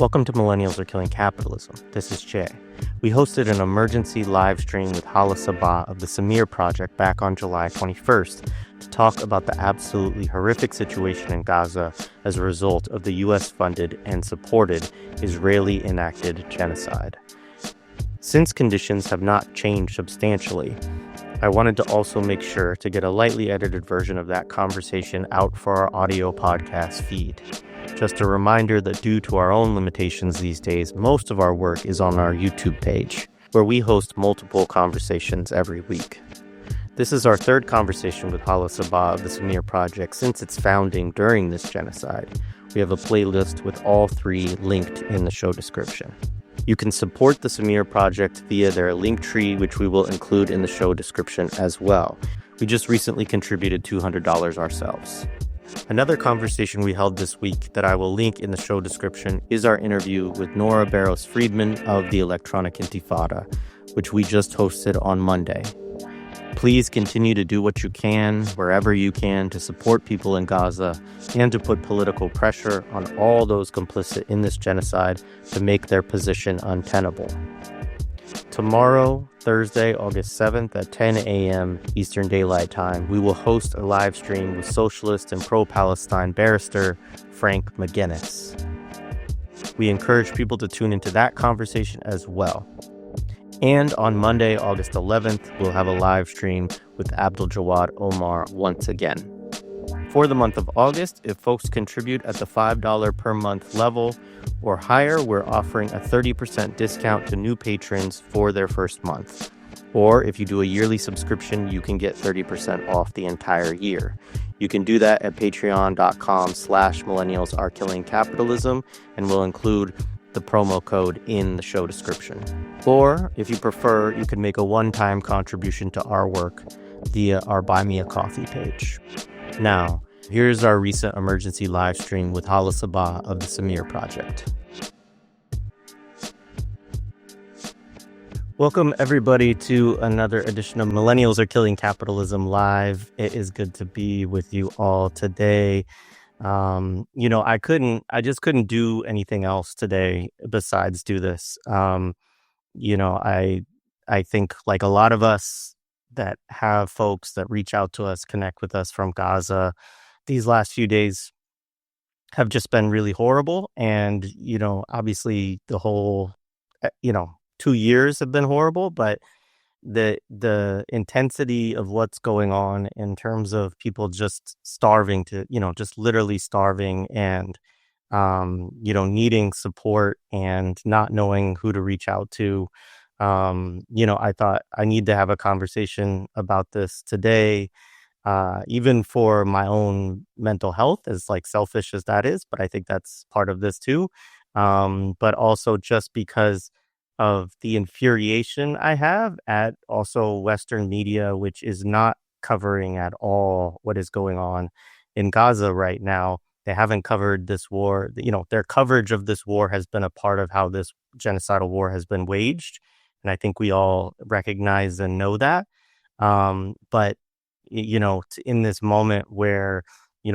Welcome to Millennials Are Killing Capitalism. This is Jay. We hosted an emergency live stream with Hala Sabbah of the Samir Project back on July 21st to talk about the absolutely horrific situation in Gaza as a result of the U.S.-funded and supported Israeli enacted genocide. Since conditions have not changed substantially, I wanted to also make sure to get a lightly edited version of that conversation out for our audio podcast feed. Just a reminder that due to our own limitations these days, most of our work is on our YouTube page, where we host multiple conversations every week. This is our third conversation with Hala Sabbah of the Samir Project since its founding during this genocide. We have a playlist with all three linked in the show description. You can support the Samir Project via their linktree, which we will include in the show description as well. We just recently contributed $200 ourselves. Another conversation we held this week that I will link in the show description is our interview with Nora Barros-Friedman of the Electronic Intifada, which we just hosted on Monday. Please continue to do what you can, wherever you can, to support people in Gaza and to put political pressure on all those complicit in this genocide to make their position untenable. Tomorrow, Thursday, August 7th at 10 a.m. Eastern Daylight Time, we will host a live stream with socialist and pro-Palestine barrister Frank McGuinness. We encourage people to tune into that conversation as well. And on Monday, August 11th, we'll have a live stream with Abdul Jawad Omar once again. For the month of August, if folks contribute at the $5 per month level or higher, we're offering a 30% discount to new patrons for their first month. Or if you do a yearly subscription, you can get 30% off the entire year. You can do that at patreon.com/millennialsarekillingcapitalism, and we'll include the promo code in the show description. Or if you prefer, you can make a one-time contribution to our work via our Buy Me a Coffee page. Now, here's our recent emergency live stream with Hala Sabbah of the Samir Project. Welcome, everybody, to another edition of Millennials Are Killing Capitalism Live. It is good to be with you all today. I just couldn't do anything else today besides do this. I think like a lot of us that have folks that reach out to us, connect with us from Gaza, these last few days have just been really horrible. And, obviously the whole, 2 years have been horrible, but the intensity of what's going on in terms of people just starving just literally starving and, needing support and not knowing who to reach out to. I thought I need to have a conversation about this today, even for my own mental health, as like selfish as that is, but I think that's part of this too. But also just because of the infuriation I have at also Western media, which is not covering at all what is going on in Gaza right now. They haven't covered this war. Their coverage of this war has been a part of how this genocidal war has been waged. And I think we all recognize and know that. But in this moment where,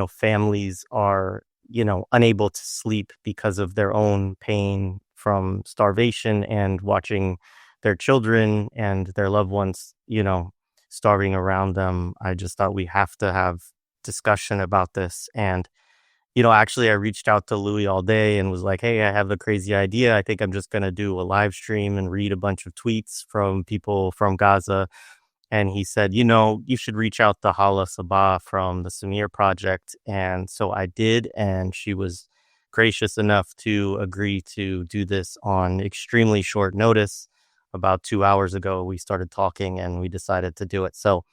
families are, unable to sleep because of their own pain from starvation and watching their children and their loved ones, starving around them, I just thought we have to have discussion about this. And, actually I reached out to Louis all day and was like, hey, I have a crazy idea. I think I'm just going to do a live stream and read a bunch of tweets from people from Gaza. And he said, you should reach out to Hala Sabbah from the Samir Project. And so I did, and she was gracious enough to agree to do this on extremely short notice. About 2 hours ago, we started talking and we decided to do it. So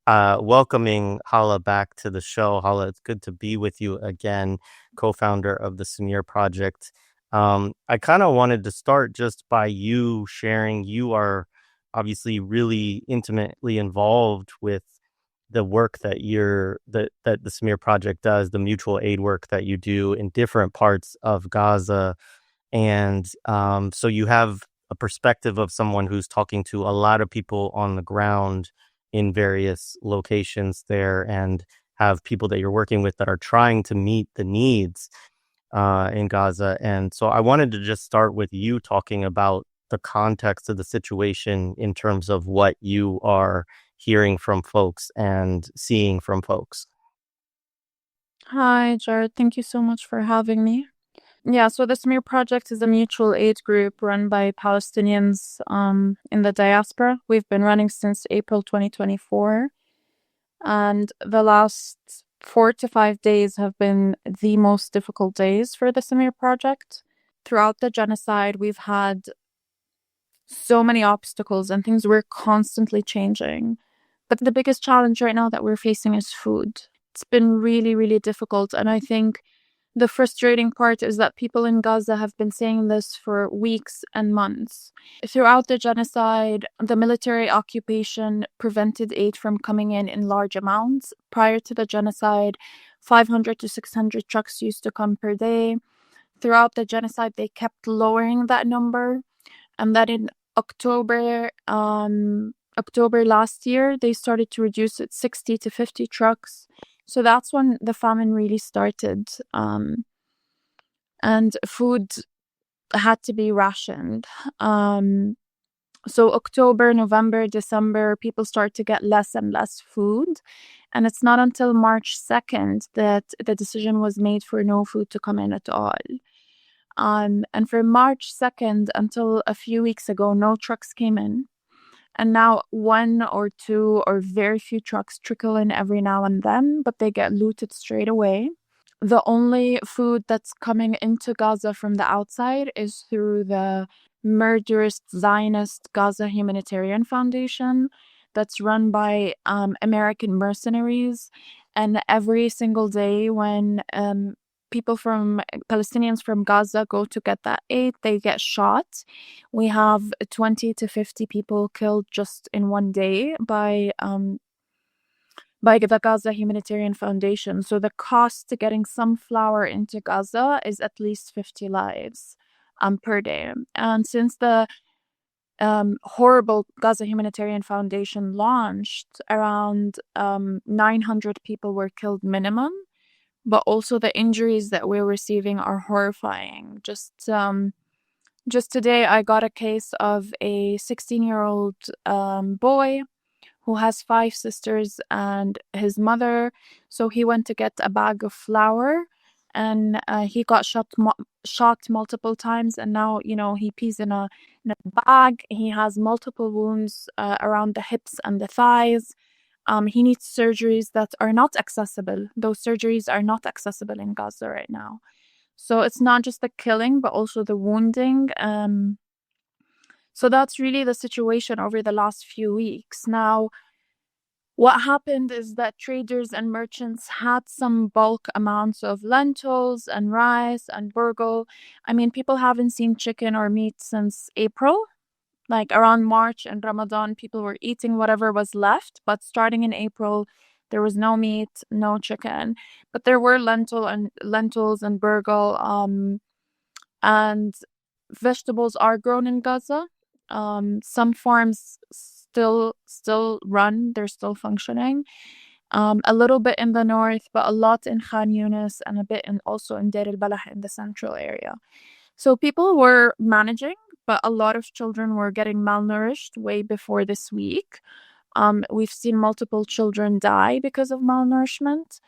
welcoming Hala back to the show. Hala, it's good to be with you again, co-founder of the Samir Project. I kind of wanted to start just by you sharing. You are obviously really intimately involved with the work that the Samir Project does, the mutual aid work that you do in different parts of Gaza. And so you have a perspective of someone who's talking to a lot of people on the ground in various locations there and have people that you're working with that are trying to meet the needs. in Gaza. And so I wanted to just start with you talking about the context of the situation in terms of what you are hearing from folks and seeing from folks. Hi, Jared. Thank you so much for having me. Yeah, so the Samir Project is a mutual aid group run by Palestinians in the diaspora. We've been running since April 2024, and the last 4 to 5 days have been the most difficult days for the Samir Project. Throughout the genocide, we've had so many obstacles and things were constantly changing. But the biggest challenge right now that we're facing is food. It's been really, really difficult, and I think the frustrating part is that people in Gaza have been saying this for weeks and months. Throughout the genocide, the military occupation prevented aid from coming in large amounts. Prior to the genocide, 500 to 600 trucks used to come per day. Throughout the genocide, they kept lowering that number. And then in October last year, they started to reduce it 60 to 50 trucks. So that's when the famine really started. And food had to be rationed. So October, November, December, people start to get less and less food. And it's not until March 2nd that the decision was made for no food to come in at all. And from March 2nd until a few weeks ago, no trucks came in. And now one or two or very few trucks trickle in every now and then, but they get looted straight away. The only food that's coming into Gaza from the outside is through the murderous Zionist Gaza Humanitarian Foundation that's run by American mercenaries. And every single day when Palestinians from Gaza go to get that aid, they get shot. We have 20 to 50 people killed just in one day by the Gaza Humanitarian Foundation. So the cost to getting some flour into Gaza is at least 50 lives per day. And since the horrible Gaza Humanitarian Foundation launched, around 900 people were killed minimum. But also the injuries that we're receiving are horrifying. Just today, I got a case of a 16-year-old boy who has 5 sisters and his mother. So he went to get a bag of flour, and he got shot multiple times. And now, he pees in a bag. He has multiple wounds around the hips and the thighs. He needs surgeries that are not accessible. Those surgeries are not accessible in Gaza right now. So it's not just the killing, but also the wounding. So that's really the situation over the last few weeks. Now, what happened is that traders and merchants had some bulk amounts of lentils and rice and burgle. I mean, people haven't seen chicken or meat since April. Like around March and Ramadan, people were eating whatever was left. But starting in April, there was no meat, no chicken. But there were lentils and burgle. And vegetables are grown in Gaza. Some farms still run, they're still functioning. A little bit in the north, but a lot in Khan Yunis and a bit also in Deir al-Balah in the central area. So people were managing, but a lot of children were getting malnourished way before this week. We've seen multiple children die because of malnourishment.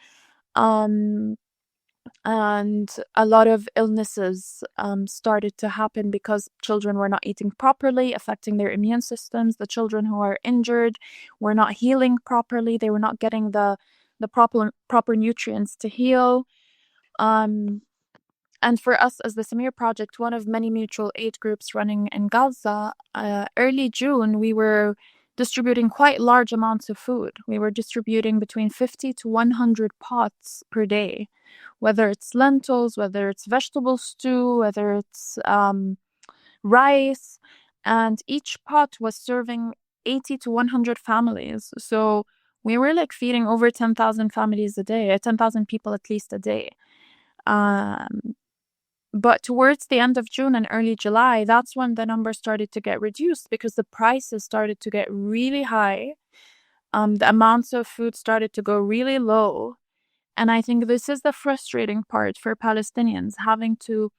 And a lot of illnesses started to happen because children were not eating properly, affecting their immune systems. The children who are injured were not healing properly. They were not getting the proper nutrients to heal. And for us as the Samir Project, one of many mutual aid groups running in Gaza, early June, we were distributing quite large amounts of food. We were distributing between 50 to 100 pots per day, whether it's lentils, whether it's vegetable stew, whether it's rice. And each pot was serving 80 to 100 families. So we were like feeding over 10,000 families a day, 10,000 people at least a day. But towards the end of June and early July, that's when the number started to get reduced because the prices started to get really high. The amounts of food started to go really low. And I think this is the frustrating part for Palestinians, having to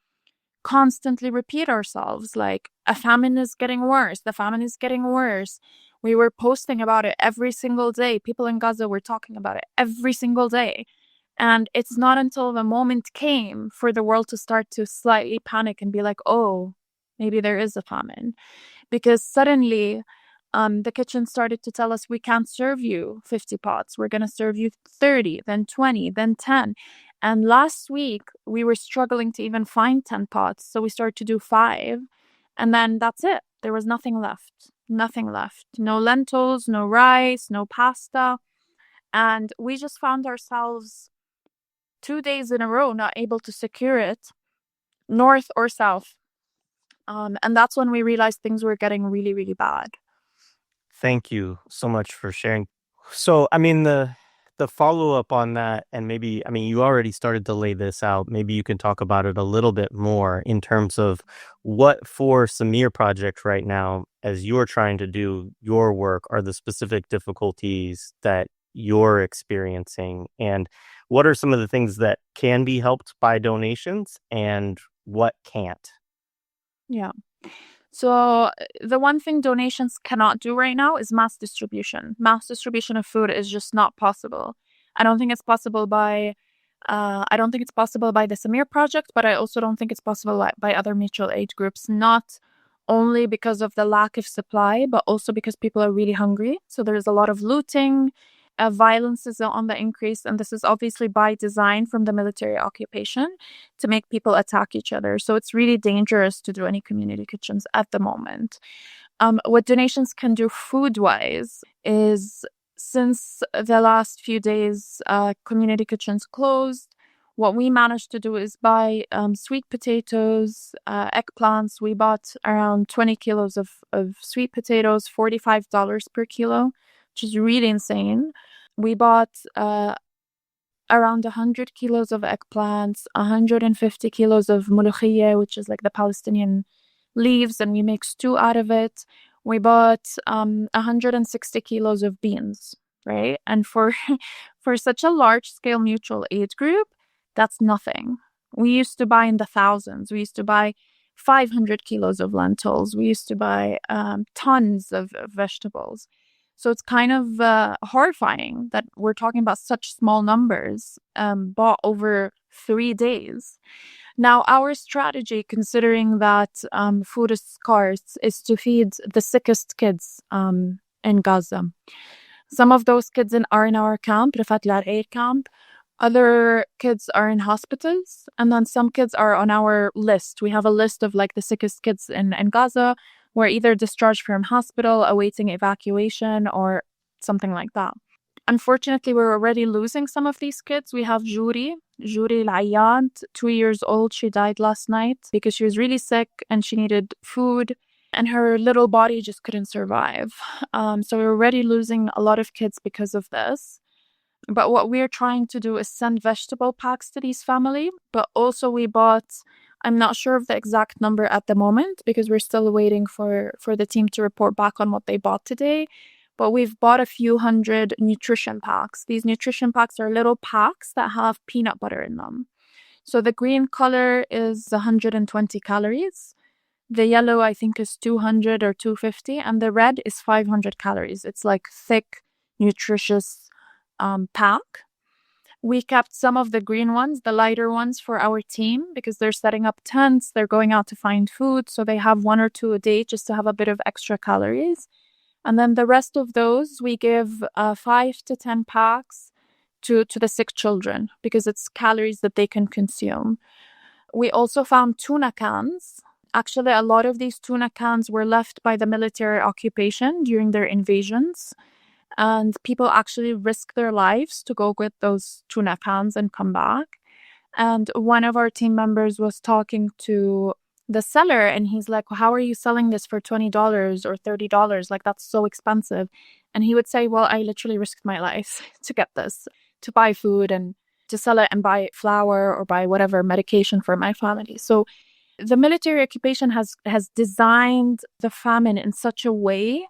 constantly repeat ourselves like a famine is getting worse, the famine is getting worse. We were posting about it every single day. People in Gaza were talking about it every single day. And it's not until the moment came for the world to start to slightly panic and be like, oh, maybe there is a famine. Because suddenly the kitchen started to tell us we can't serve you 50 pots. We're going to serve you 30, then 20, then 10. And last week, we were struggling to even find 10 pots. So we started to do 5. And then that's it. There was nothing left. Nothing left. No lentils, no rice, no pasta. And we just found ourselves 2 days in a row not able to secure it, north or south. And that's when we realized things were getting really, really bad. Thank you so much for sharing. So, I mean, the follow-up on that, and maybe, I mean, you already started to lay this out. Maybe you can talk about it a little bit more in terms of what for Samir Project right now, as you're trying to do your work, are the specific difficulties that you're experiencing, and what are some of the things that can be helped by donations and what can't? Yeah. So the one thing donations cannot do right now is mass distribution. Mass distribution of food is just not possible. I don't think it's possible by the Samir Project, but I also don't think it's possible by other mutual aid groups, not only because of the lack of supply, but also because people are really hungry. So there's a lot of looting, violence is on the increase, and this is obviously by design from the military occupation to make people attack each other. So it's really dangerous to do any community kitchens at the moment. What donations can do food-wise is, since the last few days, community kitchens closed. What we managed to do is buy sweet potatoes, eggplants. We bought around 20 kilos of sweet potatoes, $45 per kilo, which is really insane. We bought around 100 kilos of eggplants, 150 kilos of mulukhiyeh, which is like the Palestinian leaves, and we make stew out of it. We bought 160 kilos of beans, right? And for for such a large scale mutual aid group, that's nothing. We used to buy in the thousands. We used to buy 500 kilos of lentils. We used to buy tons of vegetables. So it's kind of horrifying that we're talking about such small numbers bought over 3 days. Now, our strategy, considering that food is scarce, is to feed the sickest kids in Gaza. Some of those kids are in our camp, Rifat al camp. Other kids are in hospitals, and then some kids are on our list. We have a list of like the sickest kids in Gaza who are either discharged from hospital, awaiting evacuation, or something like that. Unfortunately, we're already losing some of these kids. We have Juri Al-Ayyad, 2 years old. She died last night because she was really sick and she needed food, and her little body just couldn't survive. So we're already losing a lot of kids because of this. But what we're trying to do is send vegetable packs to these families. But also we bought, I'm not sure of the exact number at the moment because we're still waiting for the team to report back on what they bought today. But we've bought a few hundred nutrition packs. These nutrition packs are little packs that have peanut butter in them. So the green color is 120 calories. The yellow, I think, is 200 or 250. And the red is 500 calories. It's like thick, nutritious pack. We kept some of the green ones, the lighter ones, for our team because they're setting up tents, they're going out to find food, so they have 1 or 2 a day just to have a bit of extra calories. And then the rest of those, we give 5 to 10 packs to the sick children because it's calories that they can consume. We also found tuna cans. Actually, a lot of these tuna cans were left by the military occupation during their invasions. And people actually risk their lives to go get those tuna cans and come back. And one of our team members was talking to the seller and he's like, how are you selling this for $20 or $30? Like, that's so expensive. And he would say, well, I literally risked my life to get this, to buy food and to sell it and buy flour or buy whatever medication for my family. So the military occupation has designed the famine in such a way.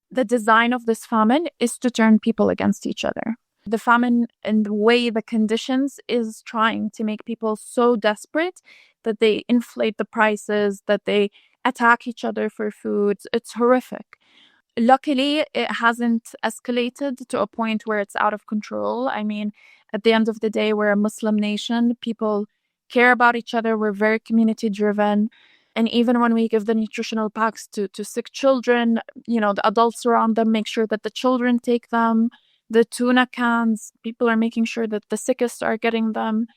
The design of this famine is to turn people against each other. The famine and the way the conditions is trying to make people so desperate that they inflate the prices, that they attack each other for food. It's horrific. Luckily, it hasn't escalated to a point where it's out of control. I mean, at the end of the day, we're a Muslim nation. People care about each other. We're very community driven. And even when we give the nutritional packs to sick children, the adults around them make sure that the children take them. The tuna cans, people are making sure that the sickest are getting them.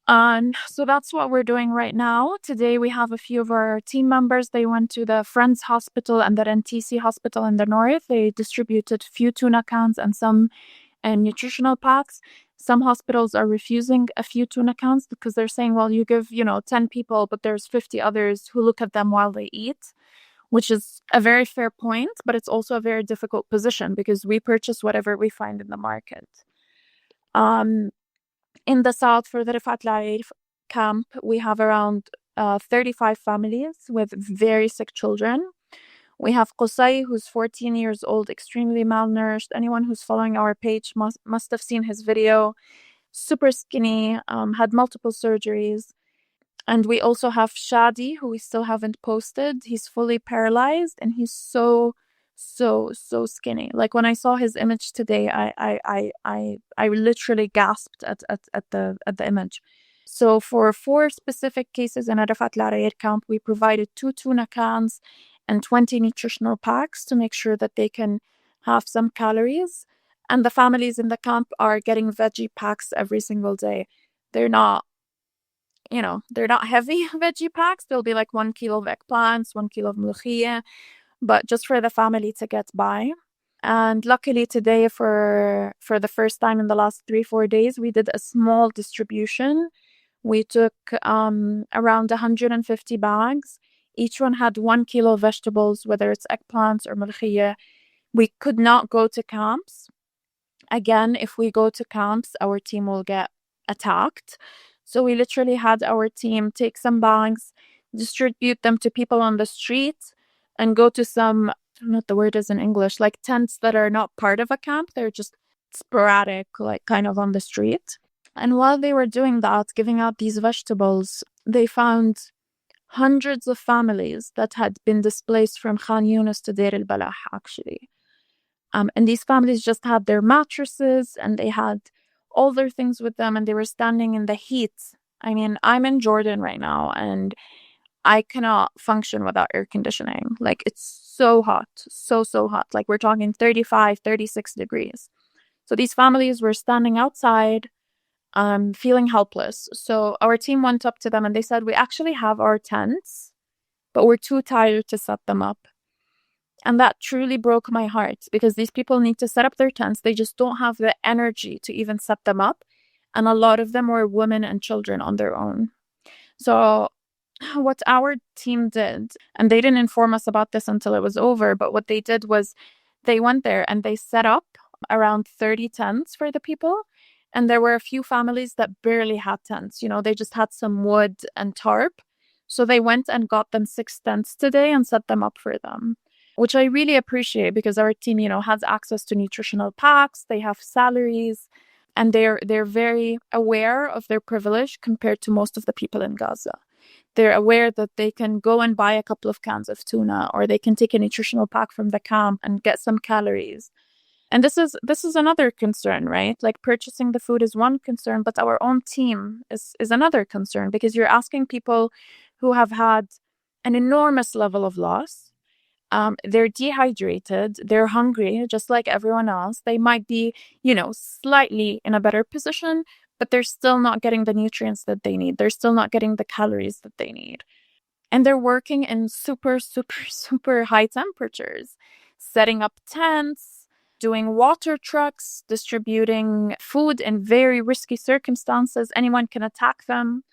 And so that's what we're doing right now. Today, we have a few of our team members. They went to the Friends Hospital and the NTC Hospital in the north. They distributed a few tuna cans and some nutritional packs. Some hospitals are refusing a few tuna cans because they're saying, well, you give, 10 people, but there's 50 others who look at them while they eat, which is a very fair point, but it's also a very difficult position because we purchase whatever we find in the market. In the south, for the Rifat camp, we have around 35 families with very sick children. We have Qusay, who's 14 years old, extremely malnourished. Anyone who's following our page must have seen his video. Super skinny, had multiple surgeries. And we also have Shadi, who we still haven't posted. He's fully paralyzed and he's so skinny. Like when I saw his image today, I literally gasped at the image. So for 4 specific cases in Arafat Al camp, we provided 2 tuna cans and 20 nutritional packs to make sure that they can have some calories. And the families in the camp are getting veggie packs every single day. They're not heavy veggie packs. They'll be like 1 kilo of eggplants, 1 kilo of mulukhiyah, but just for the family to get by. And luckily today, for the first time in the last 3-4 days, we did a small distribution. We took around 150 bags. Each one had 1 kilo of vegetables, whether it's eggplants or mulukhiyah. We could not go to camps. Again, if we go to camps, our team will get attacked. So we literally had our team take some bags, distribute them to people on the street, and go to some, I don't know what the word is in English, like tents that are not part of a camp. They're just sporadic, like kind of on the street. And while they were doing that, giving out these vegetables, they found hundreds of families that had been displaced from Khan Yunis to Deir al-Balah, actually. And these families just had their mattresses and they had all their things with them and they were standing in the heat. I mean, I'm in Jordan right now and I cannot function without air conditioning. Like, it's so hot, so hot. Like, we're talking 35, 36 degrees. So these families were standing outside, feeling helpless. So our team went up to them and they said, we actually have our tents, but we're too tired to set them up. And that truly broke my heart because these people need to set up their tents. They just don't have the energy to even set them up. And a lot of them were women and children on their own. So what our team did, and they didn't inform us about this until it was over, but what they did was they went there and they set up around 30 tents for the people. And there were a few families that barely had tents. They just had some wood and tarp. So they went and got them 6 tents today and set them up for them, which I really appreciate because our team, has access to nutritional packs, they have salaries, and they're very aware of their privilege compared to most of the people in Gaza. They're aware that they can go and buy a couple of cans of tuna, or they can take a nutritional pack from the camp and get some calories. And this is another concern, right? Like, purchasing the food is one concern, but our own team is another concern because you're asking people who have had an enormous level of loss. They're dehydrated, they're hungry, just like everyone else. They might be, slightly in a better position, but they're still not getting the nutrients that they need. They're still not getting the calories that they need. And they're working in super high temperatures, setting up tents, doing water trucks, distributing food in very risky circumstances. Anyone can attack them.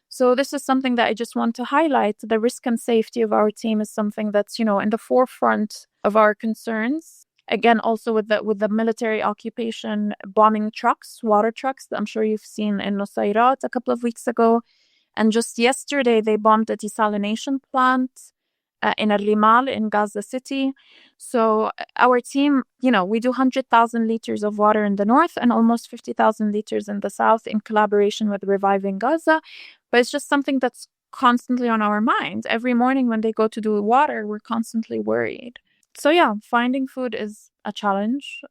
So this is something that I just want to highlight. The risk and safety of our team is something that's, in the forefront of our concerns. Again, also with the military occupation, bombing trucks, water trucks, that I'm sure you've seen in Nusayrat a couple of weeks ago. And just yesterday, they bombed a desalination plant in Al-Rimal in Gaza City. So our team, we do 100,000 liters of water in the north and almost 50,000 liters in the south in collaboration with Reviving Gaza. But it's just something that's constantly on our minds. Every morning when they go to do water, we're constantly worried. So yeah, finding food is a challenge.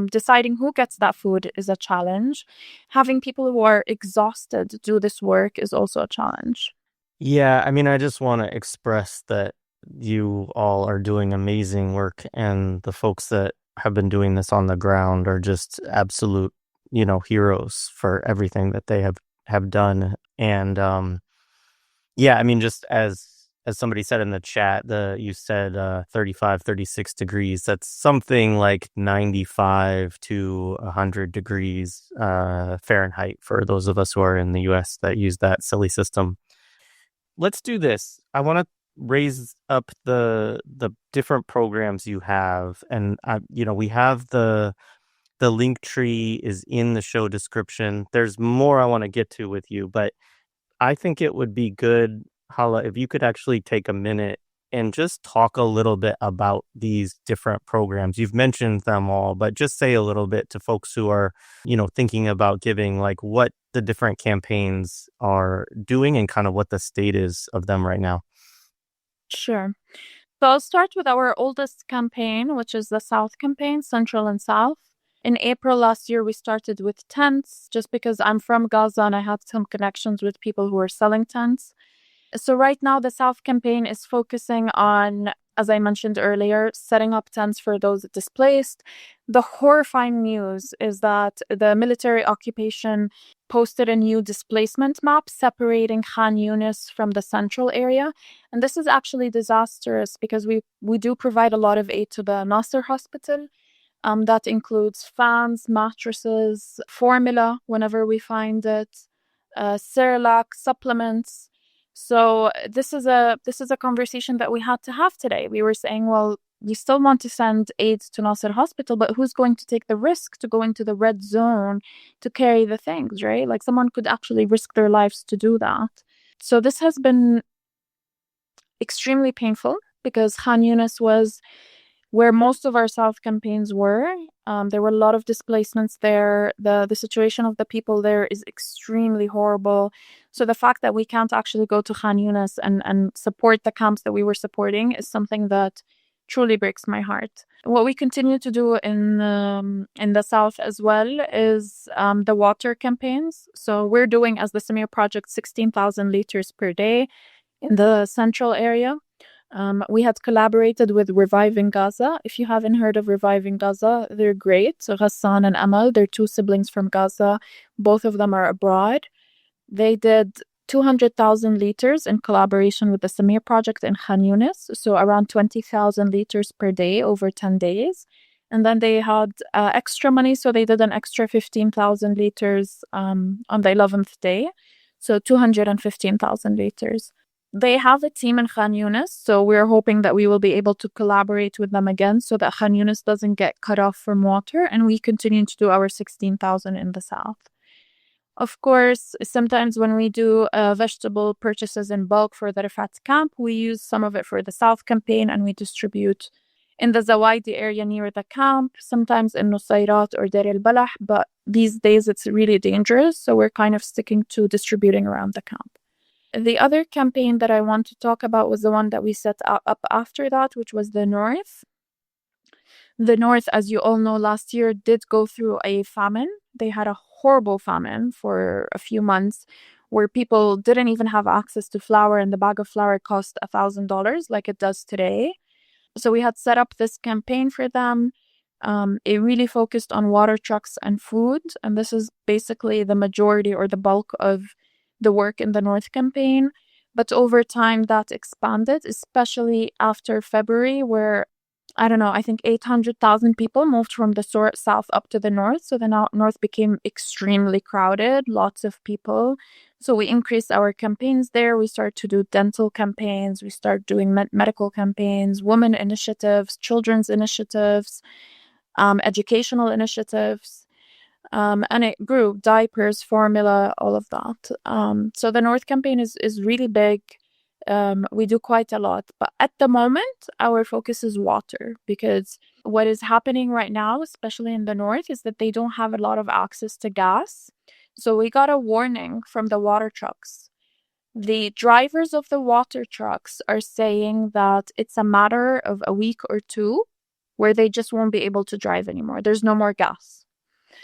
Deciding who gets that food is a challenge. Having people who are exhausted do this work is also a challenge. Yeah, I mean, I just want to express that you all are doing amazing work, and the folks that have been doing this on the ground are just absolute, heroes for everything that they have done. And yeah, I mean, just as somebody said in the chat, you said 35, 36 degrees. That's something like 95 to 100 degrees Fahrenheit for those of us who are in the US that use that silly system. Let's do this. I want to raise up the different programs you have, and we have the link tree is in the show description. There's more I want to get to with you, but I think it would be good, Hala, if you could actually take a minute and just talk a little bit about these different programs. You've mentioned them all, but just say a little bit to folks who are, thinking about giving, like what the different campaigns are doing and kind of what the state is of them right now. Sure. So I'll start with our oldest campaign, which is the South campaign, Central and South. In April last year, we started with tents just because I'm from Gaza and I had some connections with people who were selling tents. So right now, the South campaign is focusing on, as I mentioned earlier, setting up tents for those displaced. The horrifying news is that the military occupation posted a new displacement map separating Khan Yunis from the central area. And this is actually disastrous because we do provide a lot of aid to the Nasser hospital. That includes fans, mattresses, formula whenever we find it, Cerelac, supplements. So this is a conversation that we had to have today. We were saying, well, we still want to send aid to Nasser Hospital, but who's going to take the risk to go into the red zone to carry the things, right? Like someone could actually risk their lives to do that. So this has been extremely painful because Khan Yunis was where most of our South campaigns were. There were a lot of displacements there. The situation of the people there is extremely horrible. So the fact that we can't actually go to Khan Yunis and support the camps that we were supporting is something that truly breaks my heart. What we continue to do in the South as well is the water campaigns. So we're doing, as the Samir Project, 16,000 liters per day in the central area. We had collaborated with Reviving Gaza. If you haven't heard of Reviving Gaza, they're great. So Ghassan and Amal, they're two siblings from Gaza. Both of them are abroad. They did 200,000 liters in collaboration with the Samir Project in Khan Yunis. So around 20,000 liters per day over 10 days. And then they had extra money. So they did an extra 15,000 liters on the 11th day. So 215,000 liters. They have a team in Khan Yunis, so we're hoping that we will be able to collaborate with them again so that Khan Yunis doesn't get cut off from water and we continue to do our 16,000 in the south. Of course, sometimes when we do vegetable purchases in bulk for the Rifat camp, we use some of it for the south campaign and we distribute in the Zawaidi area near the camp, sometimes in Nusayrat or Deir al-Balah, but these days it's really dangerous, so we're kind of sticking to distributing around the camp. The other campaign that I want to talk about was the one that we set up after that, which was the North. The North, as you all know, last year did go through a famine. They had a horrible famine for a few months where people didn't even have access to flour, and the bag of flour cost $1,000 like it does today. So we had set up this campaign for them. It really focused on water trucks and food, and this is basically the majority or the bulk of the work in the North campaign. But over time that expanded, especially after February, where I think 800,000 people moved from the south up to the north. So the north became extremely crowded, lots of people. So we increased our campaigns there. We started to do dental campaigns. We started doing medical campaigns, women initiatives, children's initiatives, educational initiatives. And it grew, diapers, formula, all of that. So the North campaign is really big. We do quite a lot. But at the moment, our focus is water, because what is happening right now, especially in the north, is that they don't have a lot of access to gas. So we got a warning from the water trucks. The drivers of the water trucks are saying that it's a matter of a week or two where they just won't be able to drive anymore. There's no more gas.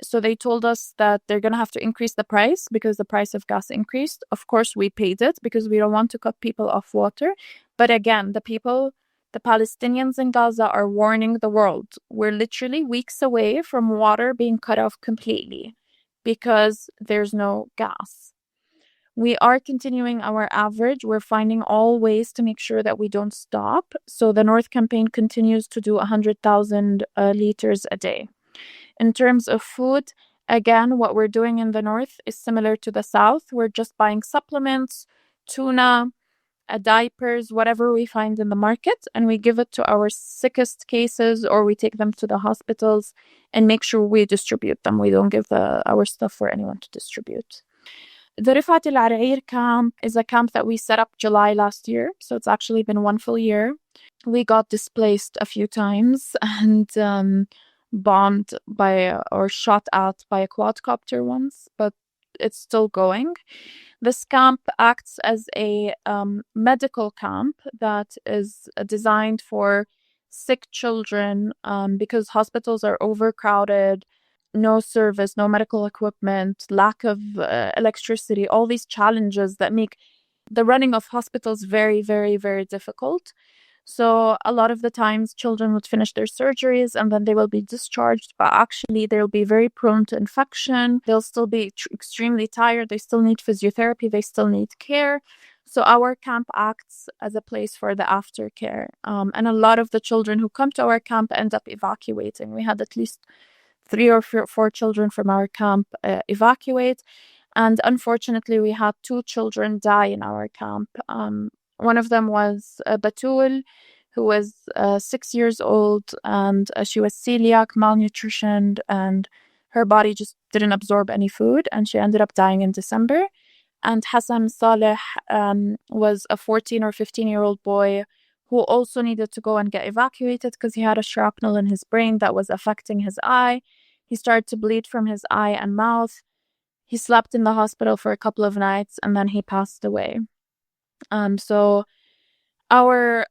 So they told us that they're going to have to increase the price because the price of gas increased. Of course, we paid it because we don't want to cut people off water. But again, the Palestinians in Gaza are warning the world. We're literally weeks away from water being cut off completely because there's no gas. We are continuing our average. We're finding all ways to make sure that we don't stop. So the North campaign continues to do 100,000 liters a day. In terms of food, again, what we're doing in the north is similar to the south. We're just buying supplements, tuna, diapers, whatever we find in the market, and we give it to our sickest cases, or we take them to the hospitals and make sure we distribute them. We don't give our stuff for anyone to distribute. The Rifat Al Arair camp is a camp that we set up July last year, so it's actually been one full year. We got displaced a few times and bombed or shot at by a quadcopter once, but it's still going. This camp acts as a medical camp that is designed for sick children because hospitals are overcrowded, no service, no medical equipment, lack of electricity, all these challenges that make the running of hospitals very, very, very difficult. So a lot of the times children would finish their surgeries and then they will be discharged, but actually they'll be very prone to infection. They'll still be extremely tired. They still need physiotherapy. They still need care. So our camp acts as a place for the aftercare. And a lot of the children who come to our camp end up evacuating. We had at least 3 or 4 children from our camp evacuate. And unfortunately, we had 2 children die in our camp. One of them was Batul, who was 6 years old, and she was celiac, malnutritioned, and her body just didn't absorb any food, and she ended up dying in December. And Hassan Saleh was a 14 or 15-year-old boy who also needed to go and get evacuated because he had a shrapnel in his brain that was affecting his eye. He started to bleed from his eye and mouth. He slept in the hospital for a couple of nights, and then he passed away. So our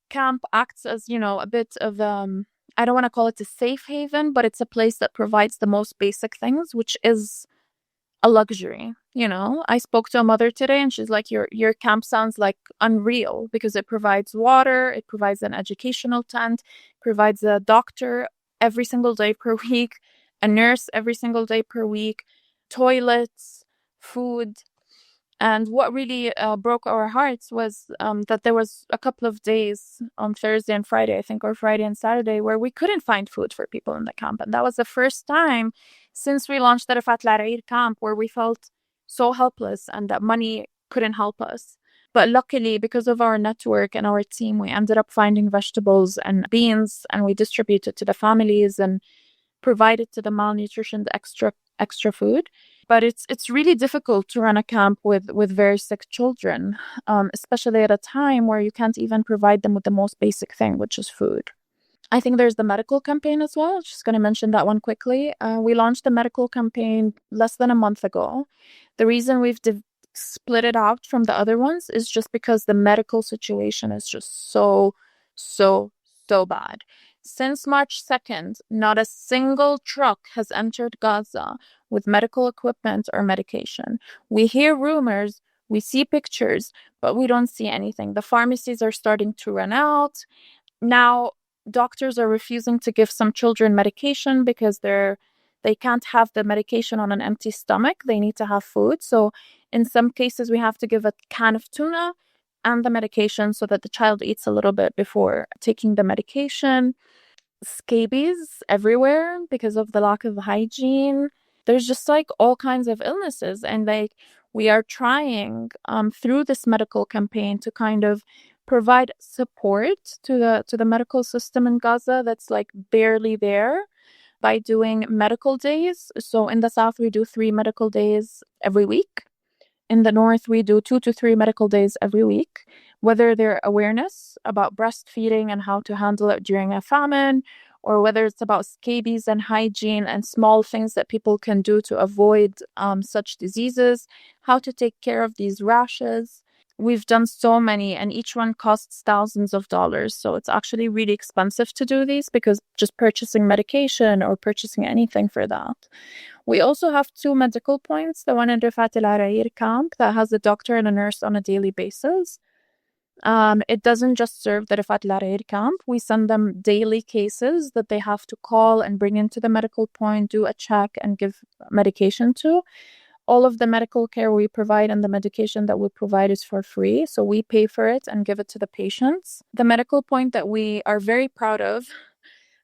camp acts as, a bit of, I don't want to call it a safe haven, but it's a place that provides the most basic things, which is a luxury. I spoke to a mother today and she's like, your camp sounds like unreal because it provides water, it provides an educational tent, provides a doctor every single day per week, a nurse every single day per week, toilets, food. And what really broke our hearts was that there was a couple of days on Thursday and Friday, I think, or Friday and Saturday, where we couldn't find food for people in the camp. And that was the first time since we launched the Rifat Al Arair camp where we felt so helpless and that money couldn't help us. But luckily, because of our network and our team, we ended up finding vegetables and beans, and we distributed to the families and provided to the malnutritioned extra food. But it's really difficult to run a camp with very sick children, especially at a time where you can't even provide them with the most basic thing, which is food. I think there's the medical campaign as well. Just going to mention that one quickly. We launched the medical campaign less than a month ago. The reason we've split it out from the other ones is just because the medical situation is just so bad. Since March 2nd, not a single truck has entered Gaza with medical equipment or medication. We hear rumors, we see pictures, but we don't see anything. The pharmacies are starting to run out. Now, doctors are refusing to give some children medication because they can't have the medication on an empty stomach. They need to have food. So in some cases, we have to give a can of tuna and the medication so that the child eats a little bit before taking the medication. Scabies everywhere because of the lack of hygiene. There's just all kinds of illnesses, and we are trying through this medical campaign to kind of provide support to the medical system in Gaza that's barely there by doing medical days. So in the south we do 3 medical days every week. In the north we do 2 to 3 medical days every week. whether their awareness about breastfeeding and how to handle it during a famine, or whether it's about scabies and hygiene and small things that people can do to avoid such diseases, how to take care of these rashes. We've done so many, and each one costs thousands of dollars. So it's actually really expensive to do these, because just purchasing medication or purchasing anything for that. We also have 2 medical points, the one in Rifat al camp that has a doctor and a nurse on a daily basis. It doesn't just serve the Rifat al camp. We send them daily cases that they have to call and bring into the medical point, do a check, and give medication to. All of the medical care we provide and the medication that we provide is for free. So we pay for it and give it to the patients. The medical point that we are very proud of,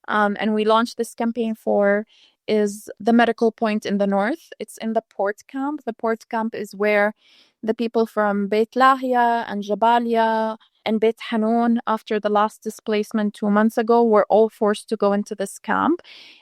and we launched this campaign for, is the medical point in the north. It's in the port camp. The port camp is where the people from Beit Lahia and Jabalia and Beit Hanoun, after the last displacement 2 months ago, were all forced to go into this camp.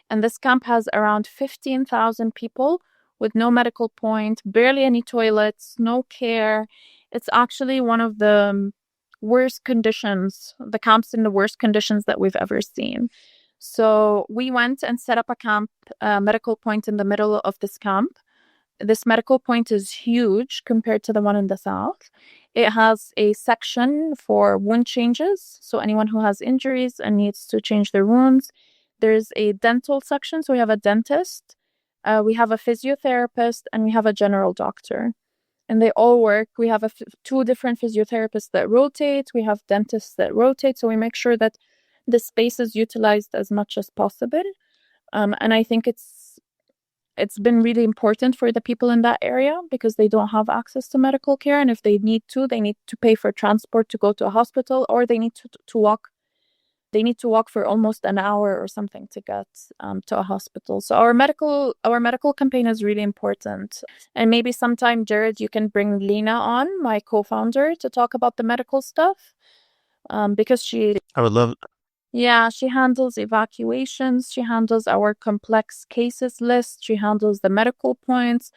And this camp has around 15,000 people with no medical point, barely any toilets, no care. It's actually one of the worst conditions, the camps in the worst conditions that we've ever seen. So we went and set up a camp, medical point in the middle of this camp. This medical point is huge compared to the one in the south. It has a section for wound changes, so anyone who has injuries and needs to change their wounds. There's a dental section, so we have a dentist, we have a physiotherapist, and we have a general doctor. And they all work. We have 2 different physiotherapists that rotate. We have dentists that rotate, so we make sure that the space is utilized as much as possible. And I think it's been really important for the people in that area, because they don't have access to medical care. And if they need to pay for transport to go to a hospital, or they need to walk. They need to walk for almost an hour or something to get to a hospital. So our medical campaign is really important. And maybe sometime, Jared, you can bring Lena on, my co-founder, to talk about the medical stuff, because I would love. she handles evacuations. She handles our complex cases list. She handles the medical points.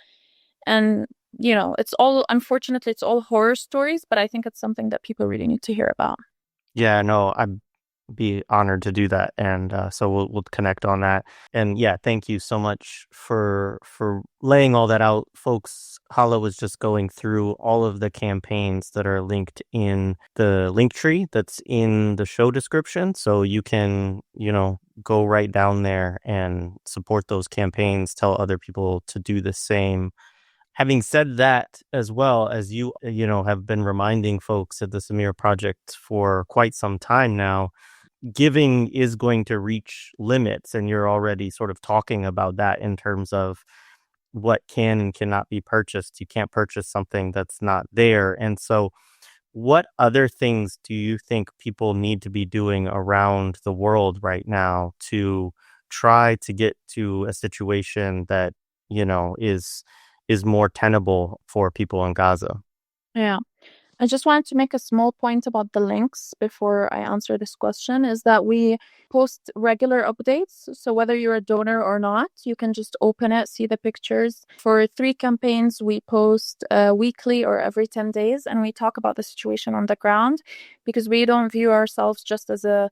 And, unfortunately, it's all horror stories, but I think it's something that people really need to hear about. Yeah, no, I'd be honored to do that, and so we'll connect on that. And yeah, thank you so much for laying all that out, folks. Hala was just going through all of the campaigns that are linked in the link tree that's in the show description, so you can go right down there and support those campaigns. Tell other people to do the same. Having said that, as well, as you have been reminding folks at the Samir Project for quite some time now, giving is going to reach limits, and you're already sort of talking about that in terms of what can and cannot be purchased. You can't purchase something that's not there. And so what other things do you think people need to be doing around the world right now to try to get to a situation that, is more tenable for people in Gaza? Yeah. I just wanted to make a small point about the links before I answer this question, is that we post regular updates. So whether you're a donor or not, you can just open it, see the pictures. For 3 campaigns, we post weekly or every 10 days, and we talk about the situation on the ground, because we don't view ourselves just as a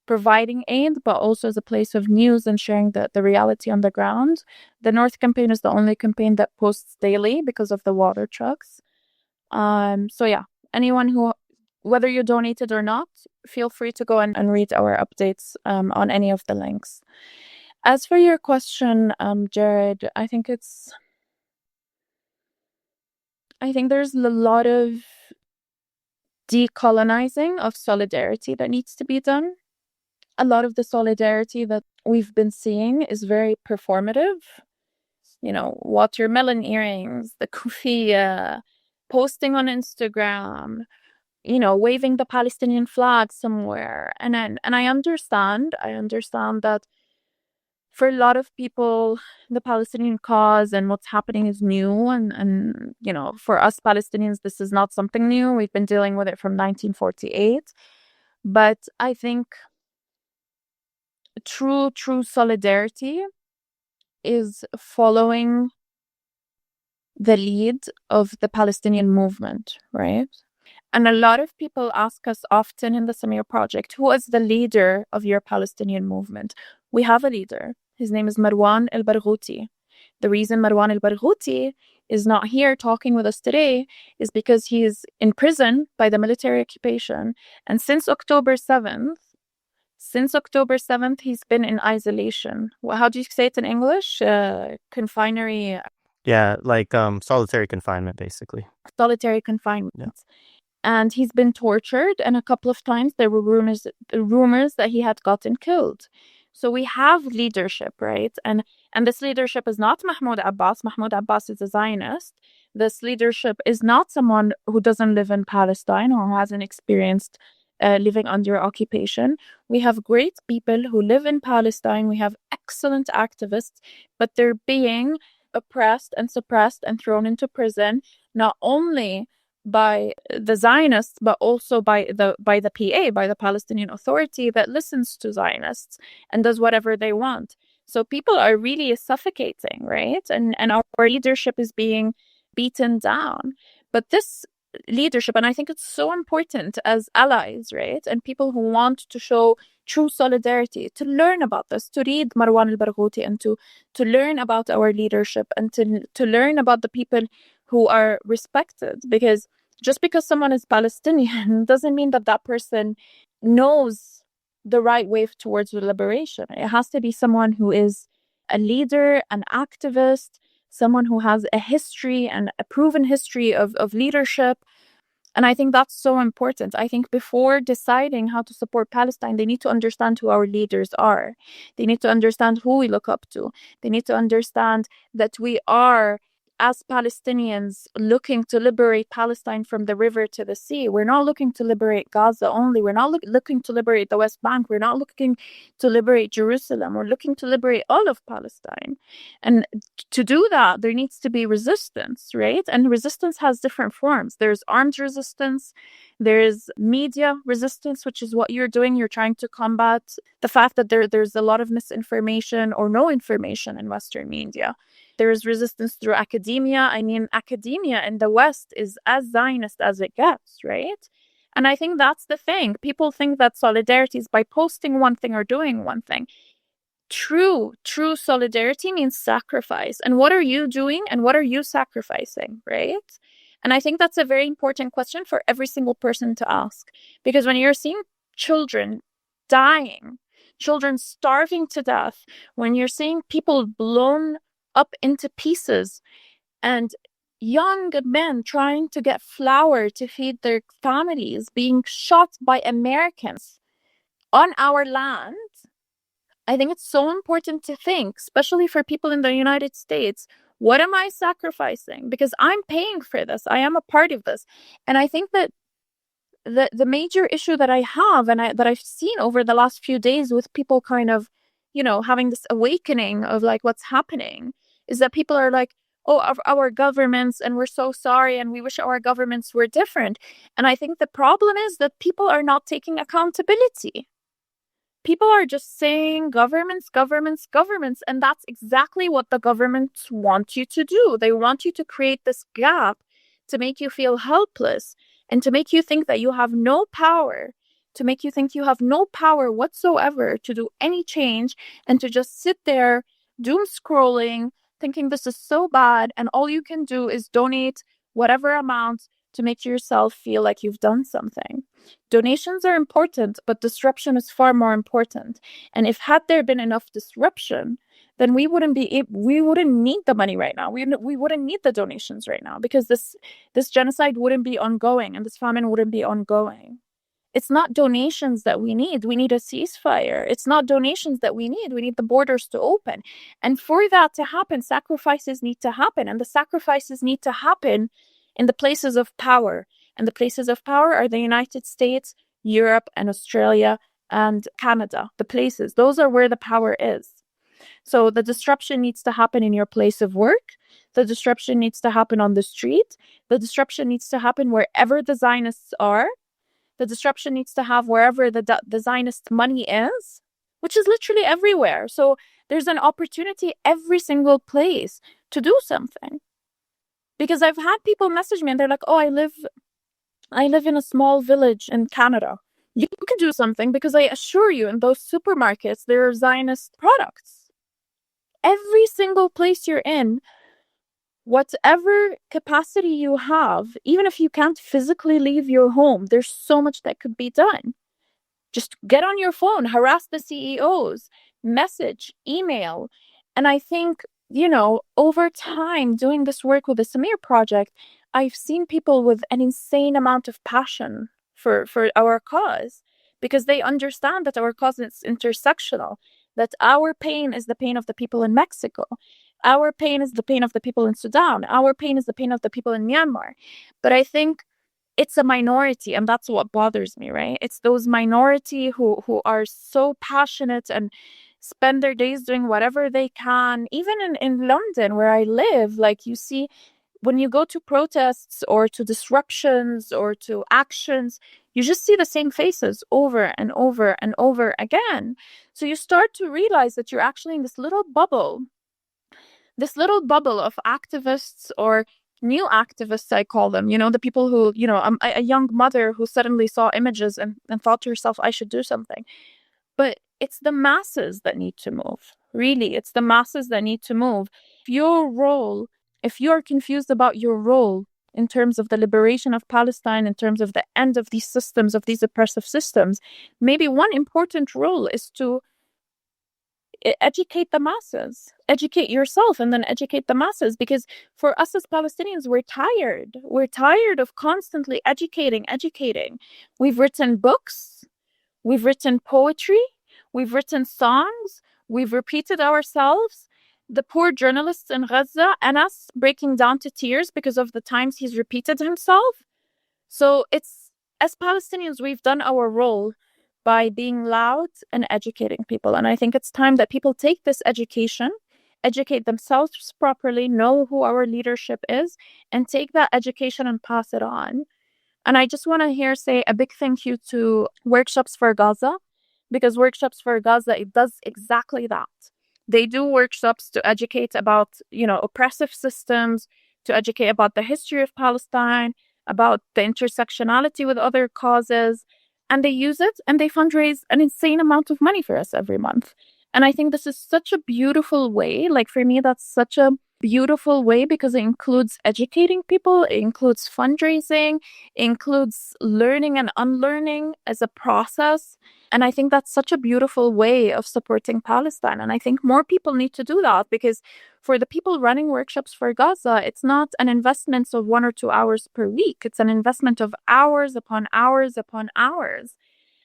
providing aid, but also as a place of news and sharing the reality on the ground. The North campaign is the only campaign that posts daily because of the water trucks. So yeah, anyone whether you donated or not, feel free to go and read our updates on any of the links. As for your question, Jared, I think there's a lot of decolonizing of solidarity that needs to be done. A lot of the solidarity that we've been seeing is very performative. Watermelon earrings, the kufiya, posting on Instagram, waving the Palestinian flag somewhere. And I understand that for a lot of people, the Palestinian cause and what's happening is new. And for us Palestinians, this is not something new. We've been dealing with it from 1948. But I think true solidarity is following the lead of the Palestinian movement, right? And a lot of people ask us often in the Samir Project, who is the leader of your Palestinian movement? We have a leader. His name is Marwan Elhuti. The reason Marwan Elhuti is not here talking with us today is because he is in prison by the military occupation. And since October 7th, he's been in isolation. Well, how do you say it in English? Confinery. Yeah, like solitary confinement, basically. Solitary confinement. Yeah. And he's been tortured, and a couple of times there were rumors that he had gotten killed. So we have leadership, right? And this leadership is not Mahmoud Abbas. Mahmoud Abbas is a Zionist. This leadership is not someone who doesn't live in Palestine or hasn't experienced living under occupation. We have great people who live in Palestine. We have excellent activists, but they're being oppressed and suppressed and thrown into prison, not only by the Zionists, but also by the PA, by the Palestinian Authority that listens to Zionists and does whatever they want. So people are really suffocating, right? And our leadership is being beaten down. But this leadership, and I think it's so important as allies, right? And people who want to show true solidarity, to learn about this, to read Marwan Elhuti and to learn about our leadership and to learn about the people who are respected, because just because someone is Palestinian doesn't mean that person knows the right way towards liberation. It has to be someone who is a leader, an activist, someone who has a history and a proven history of leadership. And I think that's so important. I think before deciding how to support Palestine, they need to understand who our leaders are. They need to understand who we look up to. They need to understand that we are, as Palestinians, looking to liberate Palestine from the river to the sea. We're not looking to liberate Gaza only. We're not looking to liberate the West Bank. We're not looking to liberate Jerusalem. We're looking to liberate all of Palestine. And to do that, there needs to be resistance, right? And resistance has different forms. There's armed resistance. There's media resistance, which is what you're doing. You're trying to combat the fact that there's a lot of misinformation or no information in Western media. There is resistance through academia. I mean, academia in the West is as Zionist as it gets, right? And I think that's the thing. People think that solidarity is by posting one thing or doing one thing. True solidarity means sacrifice. And what are you doing and what are you sacrificing, right? And I think that's a very important question for every single person to ask. Because when you're seeing children dying, children starving to death, when you're seeing people blown up into pieces, and young men trying to get flour to feed their families being shot by Americans on our land, I think it's so important to think, especially for people in the United States, what am I sacrificing? Because I'm paying for this. I am a part of this. And I think that the major issue that I have and that I've seen over the last few days with people kind of, having this awakening of like what's happening is that people are like, oh, our governments, and we're so sorry, and we wish our governments were different. And I think the problem is that people are not taking accountability. People are just saying governments, and that's exactly what the governments want you to do. They want you to create this gap to make you feel helpless and to make you think that you have no power, to make you think you have no power whatsoever to do any change, and to just sit there doom scrolling, thinking this is so bad, and all you can do is donate whatever amount to make yourself feel like you've done something. Donations are important, but disruption is far more important. And if had there been enough disruption, then we wouldn't need the money right now. We wouldn't need the donations right now, because this genocide wouldn't be ongoing and this famine wouldn't be ongoing. It's not donations that we need. We need a ceasefire. It's not donations that we need. We need the borders to open. And for that to happen, sacrifices need to happen. And the sacrifices need to happen in the places of power. And the places of power are the United States, Europe, and Australia, and Canada. The places, those are where the power is. So the disruption needs to happen in your place of work. The disruption needs to happen on the street. The disruption needs to happen wherever the Zionists are. The disruption needs to have wherever the Zionist money is, which is literally everywhere. So there's an opportunity every single place to do something. Because I've had people message me and they're like, oh, I live I live in a small village in Canada. You can do something because I assure you, in those supermarkets, there are Zionist products. Every single place you're in, whatever capacity you have, even if you can't physically leave your home, there's so much that could be done. Just get on your phone, harass the CEOs, message, email. And I think, over time doing this work with the Samir Project, I've seen people with an insane amount of passion for our cause because they understand that our cause is intersectional, that our pain is the pain of the people in Mexico. Our pain is the pain of the people in Sudan. Our pain is the pain of the people in Myanmar. But I think it's a minority, and that's what bothers me, right? It's those minority who are so passionate and spend their days doing whatever they can. Even in London, where I live, like, you see, when you go to protests or to disruptions or to actions, you just see the same faces over and over and over again. So you start to realize that you're actually in this little bubble of activists, or new activists, I call them, the people who, a young mother who suddenly saw images and thought to herself, I should do something. But it's the masses that need to move. Really, it's the masses that need to move. Your role, if you're confused about your role in terms of the liberation of Palestine, in terms of the end of these systems, of these oppressive systems, maybe one important role is to educate the masses, educate yourself, and then educate the masses. Because for us as Palestinians, we're tired of constantly educating. We've written books, we've written poetry, we've written songs, we've repeated ourselves. The poor journalists in Gaza, Anas, breaking down to tears because of the times he's repeated himself. So it's, as Palestinians, we've done our role by being loud and educating people. And I think it's time that people take this education, educate themselves properly, know who our leadership is, and take that education and pass it on. And I just want to here say a big thank you to Workshops for Gaza, because Workshops for Gaza, it does exactly that. They do workshops to educate about, oppressive systems, to educate about the history of Palestine, about the intersectionality with other causes. And they use it and they fundraise an insane amount of money for us every month. And I think this is such a beautiful way. Like, for me, that's such a beautiful way because it includes educating people, it includes fundraising, it includes learning and unlearning as a process. And I think that's such a beautiful way of supporting Palestine. And I think more people need to do that, because for the people running Workshops for Gaza, it's not an investment of 1 or 2 hours per week. It's an investment of hours upon hours upon hours.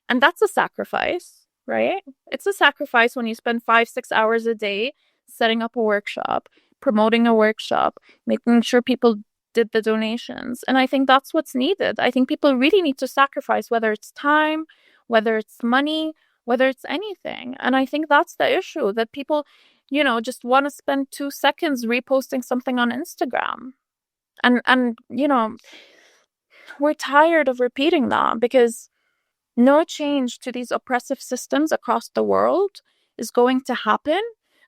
And that's a sacrifice, right? It's a sacrifice when you spend 5-6 hours a day setting up a workshop, promoting a workshop, making sure people did the donations. And I think that's what's needed. I think people really need to sacrifice, whether it's time, whether it's money, whether it's anything. And I think that's the issue, that people, just want to spend 2 seconds reposting something on Instagram. And we're tired of repeating that, because no change to these oppressive systems across the world is going to happen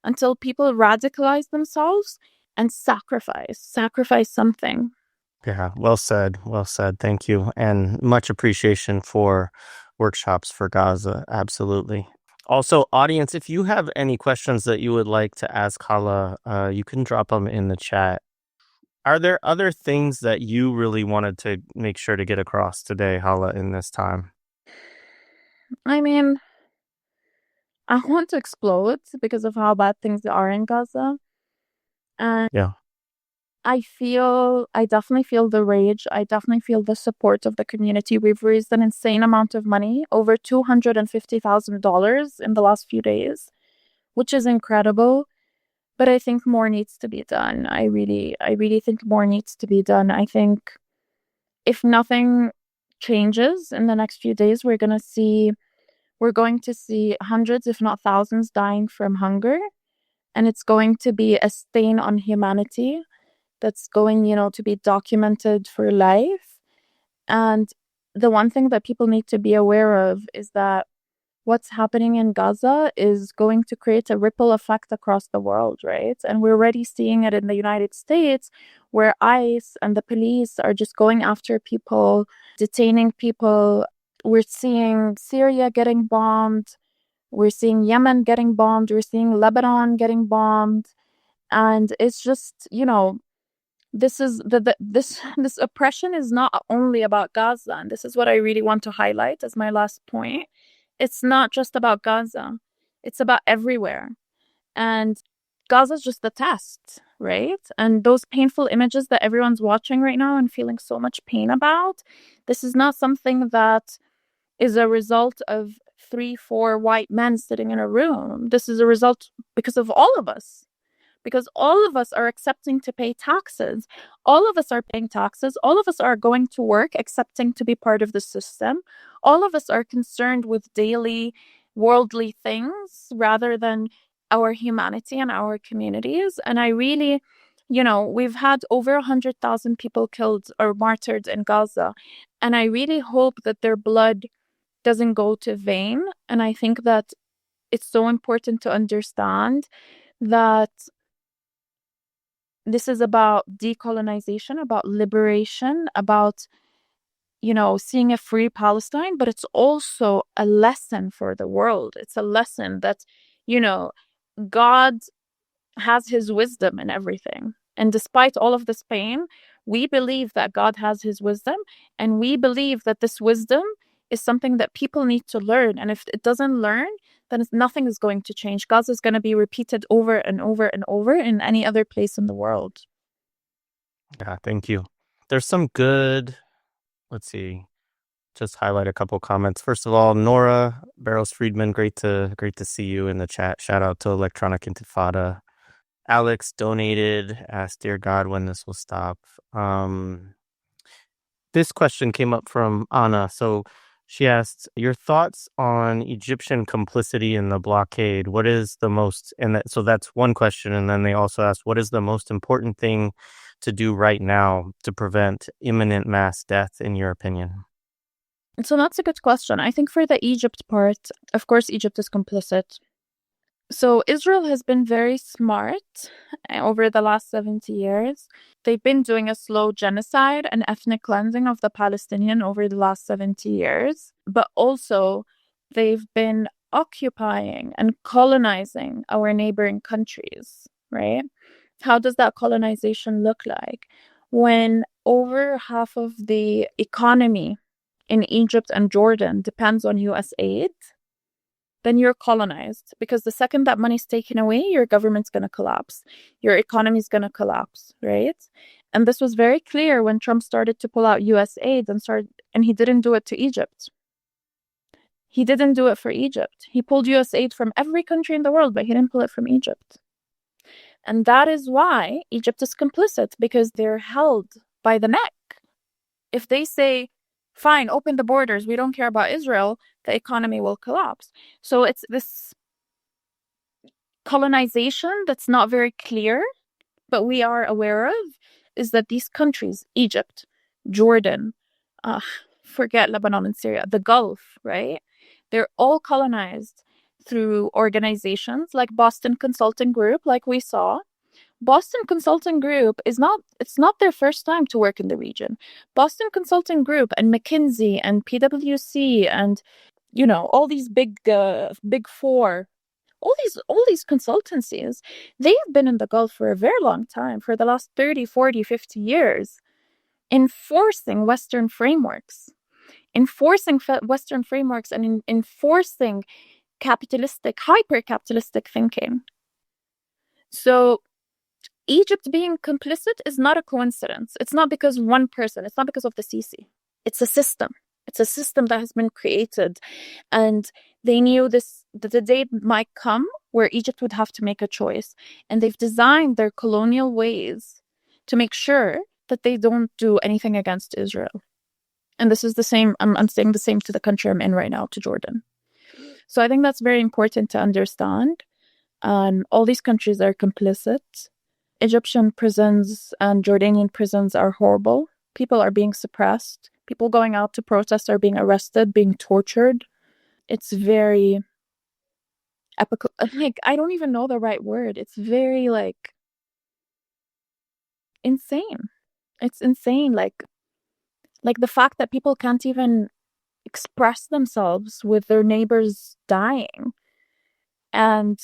until people radicalize themselves and sacrifice something. Yeah, well said. Well said. Thank you. And much appreciation for Workshops for Gaza. Absolutely. Also, audience, if you have any questions that you would like to ask Hala, you can drop them in the chat. Are there other things that you really wanted to make sure to get across today, Hala, in this time? I mean, I want to explode because of how bad things are in Gaza. And Yeah. I definitely feel the rage. I definitely feel the support of the community. We've raised an insane amount of money, over $250,000 in the last few days, which is incredible. But I think more needs to be done. I really think more needs to be done. I think if nothing changes in the next few days, we're going to see hundreds, if not thousands, dying from hunger. And it's going to be a stain on humanity that's going, to be documented for life. And the one thing that people need to be aware of is that what's happening in Gaza is going to create a ripple effect across the world, right? And we're already seeing it in the United States, where ICE and the police are just going after people, detaining people. We're seeing Syria getting bombed. We're seeing Yemen getting bombed. We're seeing Lebanon getting bombed. And it's just, this is this oppression is not only about Gaza, and this is what I really want to highlight as my last point. It's not just about Gaza. It's about everywhere. And Gaza's just the test, right? And those painful images that everyone's watching right now and feeling so much pain about, this is not something that is a result of 3, 4 white men sitting in a room. This is a result because of all of us, because all of us are accepting to pay taxes. All of us are paying taxes. All of us are going to work, accepting to be part of the system. All of us are concerned with daily worldly things rather than our humanity and our communities. And I really, we've had over 100,000 people killed or martyred in Gaza. And I really hope that their blood doesn't go to vain. And I think that it's so important to understand that this is about decolonization, about liberation, about, seeing a free Palestine, but it's also a lesson for the world. It's a lesson that, God has his wisdom in everything. And despite all of this pain, we believe that God has his wisdom, and we believe that this wisdom is something that people need to learn. And if it doesn't learn, then nothing is going to change. Gaza is going to be repeated over and over and over in any other place in the world. Yeah, thank you. There's some good, let's see, just highlight a couple comments. First of all, Nora Barrows Friedman, great to see you in the chat. Shout out to Electronic Intifada. Alex donated, asked, "Dear God, when this will stop?" This question came up from Anna. So she asked, "Your thoughts on Egyptian complicity in the blockade? What is the most?" So that's one question, and then they also asked, "What is the most important thing to do right now to prevent imminent mass death, in your opinion?" So that's a good question. I think for the Egypt part, of course, Egypt is complicit. So Israel has been very smart over the last 70 years. They've been doing a slow genocide and ethnic cleansing of the Palestinian over the last 70 years, but also they've been occupying and colonizing our neighboring countries, right? How does that colonization look like? When over half of the economy in Egypt and Jordan depends on US aid, then you're colonized, because the second that money's taken away, your government's going to collapse. Your economy's going to collapse, right? And this was very clear when Trump started to pull out US aid and he didn't do it to Egypt. He didn't do it for Egypt. He pulled US aid from every country in the world, but he didn't pull it from Egypt. And that is why Egypt is complicit, because they're held by the neck. If they say, fine, open the borders, we don't care about Israel, the economy will collapse. So it's this colonization that's not very clear, but we are aware of, is that these countries, Egypt, Jordan, forget Lebanon and Syria, the Gulf, right? They're all colonized through organizations like Boston Consulting Group, like we saw. Boston Consulting Group it's not their first time to work in the region. Boston Consulting Group and McKinsey and PwC and, all these big four, all these consultancies, they've been in the Gulf for a very long time, for the last 30, 40, 50 years, enforcing Western frameworks, and enforcing hyper-capitalistic thinking. So Egypt being complicit is not a coincidence. It's not because one person, it's not because of the Sisi. It's a system. It's a system that has been created. And they knew that the day might come where Egypt would have to make a choice. And they've designed their colonial ways to make sure that they don't do anything against Israel. And this is the same, I'm saying the same to the country I'm in right now, to Jordan. So I think that's very important to understand. All these countries are complicit. Egyptian prisons and Jordanian prisons are horrible. People are being suppressed. People going out to protest are being arrested, being tortured. It's very epical. Like, I don't even know the right word. It's very like insane. It's insane. Like the fact that people can't even express themselves with their neighbors dying. And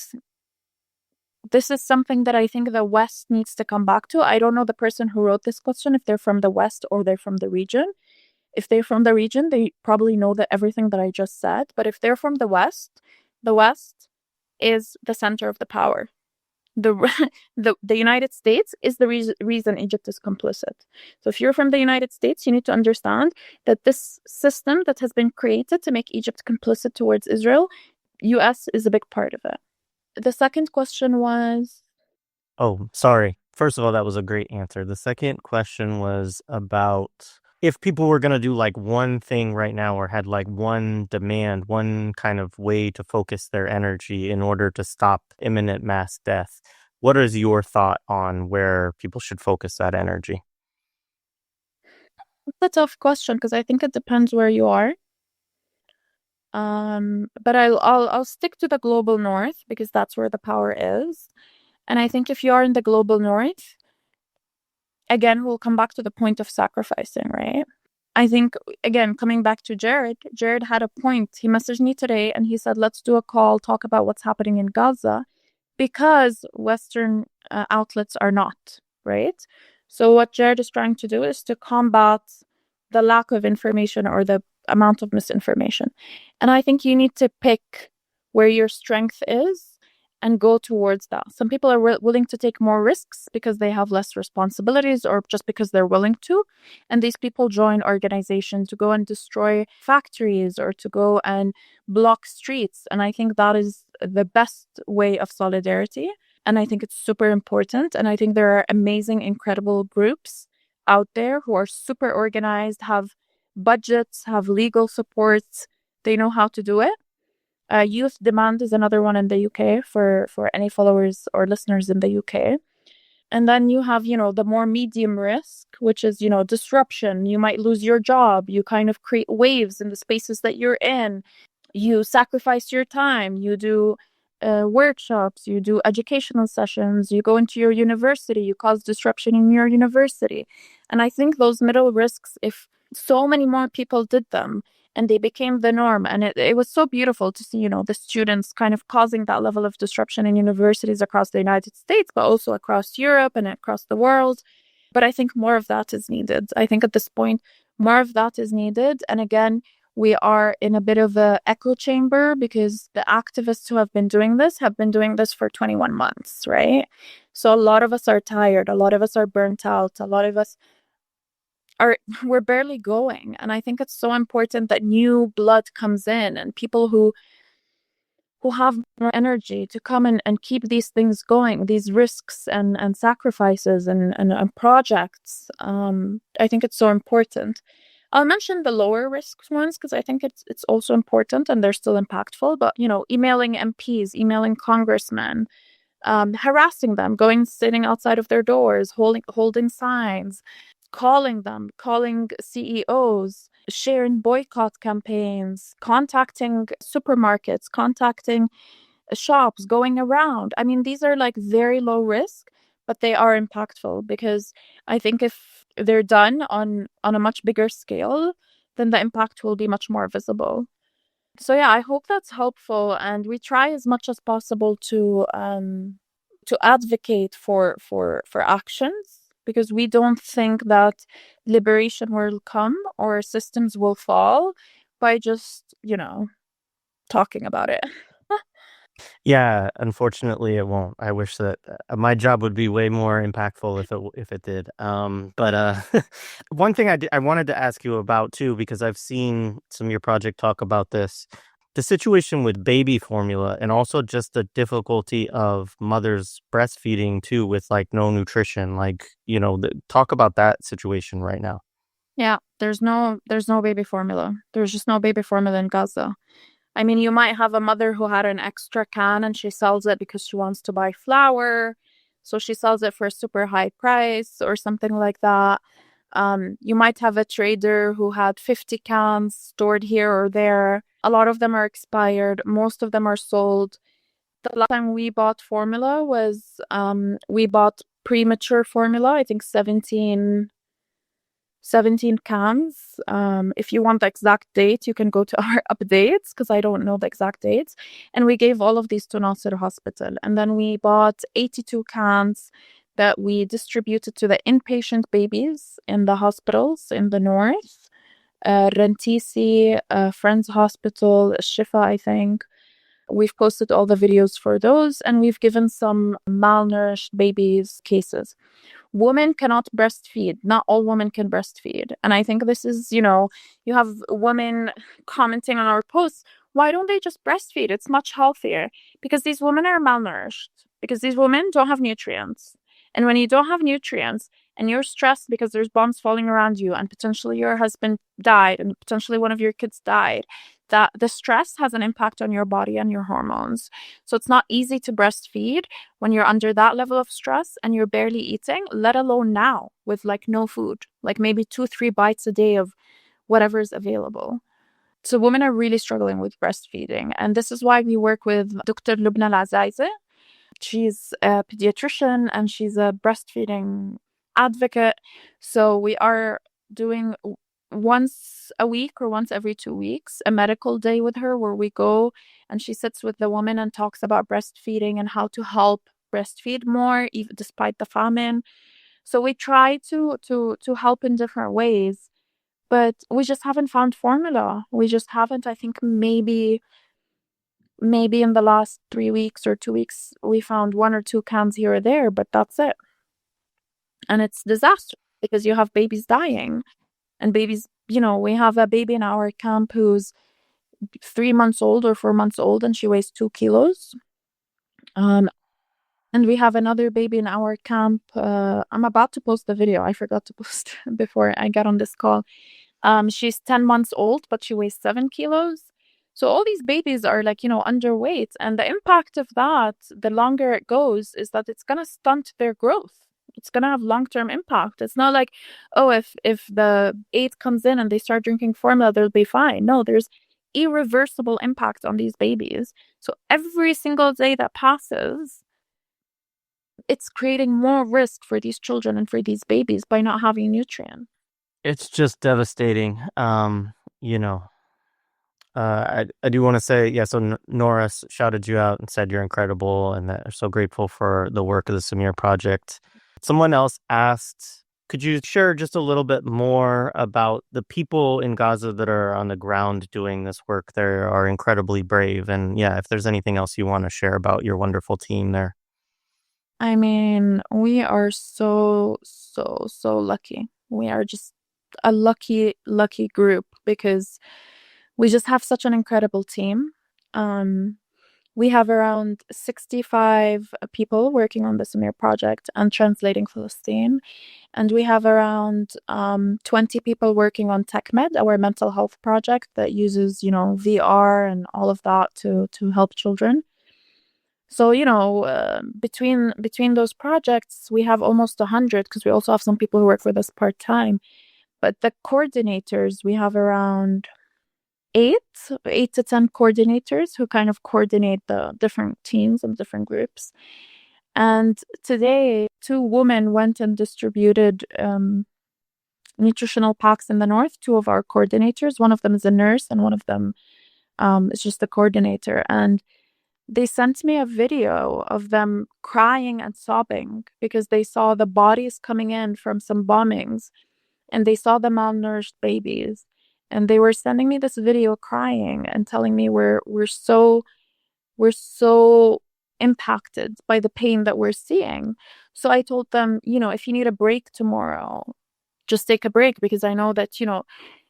this is something that I think the West needs to come back to. I don't know the person who wrote this question, if they're from the West or they're from the region. If they're from the region, they probably know that everything that I just said. But if they're from the West is the center of the power. The the United States is the reason Egypt is complicit. So if you're from the United States, you need to understand that this system that has been created to make Egypt complicit towards Israel, US is a big part of it. The second question was, Oh, sorry. First of all, that was a great answer. The second question was about if people were going to do like one thing right now or had like one demand, one kind of way to focus their energy in order to stop imminent mass death. What is your thought on where people should focus that energy? that's a tough question because I think it depends where you are. But I'll stick to the global north because that's where the power is. And I think if you are in the global north, again, we'll come back to the point of sacrificing, right? I think, again, coming back to Jared had a point. He messaged me today and he said, let's do a call, talk about what's happening in Gaza because Western outlets are not, right? So, what Jared is trying to do is to combat the lack of information or the amount of misinformation. And I think you need to pick where your strength is and go towards that. Some people are willing to take more risks because they have less responsibilities or just because they're willing to. And these people join organizations to go and destroy factories or to go and block streets. And I think that is the best way of solidarity. And I think it's super important. And I think there are amazing, incredible groups out there who are super organized, have budgets, have legal supports. They know how to do it. Youth Demand is another one in the UK for any followers or listeners in the UK. And then you have, the more medium risk, which is, disruption. You might lose your job. You kind of create waves in the spaces that you're in. You sacrifice your time. You do workshops. You do educational sessions. You go into your university. You cause disruption in your university. And I think those middle risks, if so many more people did them, and they became the norm. And it was so beautiful to see, the students kind of causing that level of disruption in universities across the United States, but also across Europe and across the world. But I think more of that is needed. I think at this point, more of that is needed. And again, we are in a bit of an echo chamber because the activists who have been doing this for 21 months, right? So a lot of us are tired. A lot of us are burnt out. A lot of us we're barely going. And I think it's so important that new blood comes in and people who have more energy to come and keep these things going, these risks and sacrifices and projects. I think it's so important. I'll mention the lower risk ones because I think it's also important and they're still impactful. But emailing MPs, emailing congressmen, harassing them, sitting outside of their doors, holding signs, calling them, calling CEOs, sharing boycott campaigns, contacting supermarkets, contacting shops, going around. I mean, these are like very low risk, but they are impactful because I think if they're done on a much bigger scale, then the impact will be much more visible. So yeah, I hope that's helpful, and we try as much as possible to advocate for actions because we don't think that liberation will come or systems will fall by just talking about it. Yeah, unfortunately, it won't. I wish that my job would be way more impactful if it did. But one thing I wanted to ask you about too, because I've seen some of your project talk about this, the situation with baby formula, and also just the difficulty of mothers breastfeeding too, with like no nutrition. Like talk about that situation right now. Yeah, there's no baby formula. There's just no baby formula in Gaza. I mean, you might have a mother who had an extra can and she sells it because she wants to buy flour. So she sells it for a super high price or something like that. You might have a trader who had 50 cans stored here or there. A lot of them are expired. Most of them are sold. The last time we bought formula was we bought premature formula, I think 17 cans. If you want the exact date, you can go to our updates because I don't know the exact dates. And we gave all of these to Nasser Hospital. And then we bought 82 cans that we distributed to the inpatient babies in the hospitals in the north. Rantisi, Friends Hospital, Shifa, I think. We've posted all the videos for those, and we've given some malnourished babies cases. Women cannot breastfeed. Not all women can breastfeed. And I think this is, you have women commenting on our posts. Why don't they just breastfeed? It's much healthier. Because these women are malnourished. Because these women don't have nutrients. And when you don't have nutrients and you're stressed because there's bombs falling around you and potentially your husband died and potentially one of your kids died, that the stress has an impact on your body and your hormones. So it's not easy to breastfeed when you're under that level of stress and you're barely eating, let alone now with like no food, like maybe 2-3 bites a day of whatever is available. So women are really struggling with breastfeeding. And this is why we work with Dr. Lubna Al-Azaizi. She's a pediatrician and she's a breastfeeding advocate. So we are doing once a week or once every 2 weeks a medical day with her where we go and she sits with the woman and talks about breastfeeding and how to help breastfeed more even despite the famine. So we try to help in different ways, but we just haven't found formula. We just haven't. I think maybe in the last 3 weeks or 2 weeks we found 1 or 2 cans here or there, but that's it. And it's disaster because you have babies dying. And babies, we have a baby in our camp who's 3 months old or 4 months old, and she weighs 2 kilos. And we have another baby in our camp. I'm about to post the video. I forgot to post before I got on this call. She's 10 months old, but she weighs 7 kilos. So all these babies are like, underweight. And the impact of that, the longer it goes, is that it's going to stunt their growth. It's going to have long-term impact. It's not like, oh, if the aid comes in and they start drinking formula, they'll be fine. No, there's irreversible impact on these babies. So every single day that passes, it's creating more risk for these children and for these babies by not having nutrients. It's just devastating. You know, I do want to say, yeah, so Nora shouted you out and said you're incredible and that are so grateful for the work of the Samir Project. Someone else asked, could you share just a little bit more about the people in Gaza that are on the ground doing this work? They are incredibly brave. And yeah, if there's anything else you want to share about your wonderful team there. I mean, we are so, so, so lucky. We are just a lucky, lucky group because we just have such an incredible team. We have around 65 people working on the Samir project and translating Palestine. And we have around 20 people working on TechMed, our mental health project that uses, VR and all of that to help children. So, between those projects, we have almost 100 because we also have some people who work with us part-time. But the coordinators, we have around eight to 10 coordinators who kind of coordinate the different teams and different groups. And today, 2 women went and distributed nutritional packs in the north, 2 of our coordinators. One of them is a nurse and one of them is just a coordinator. And they sent me a video of them crying and sobbing because they saw the bodies coming in from some bombings and they saw the malnourished babies. And they were sending me this video crying and telling me we're so impacted by the pain that we're seeing. So I told them, if you need a break tomorrow, just take a break because I know that,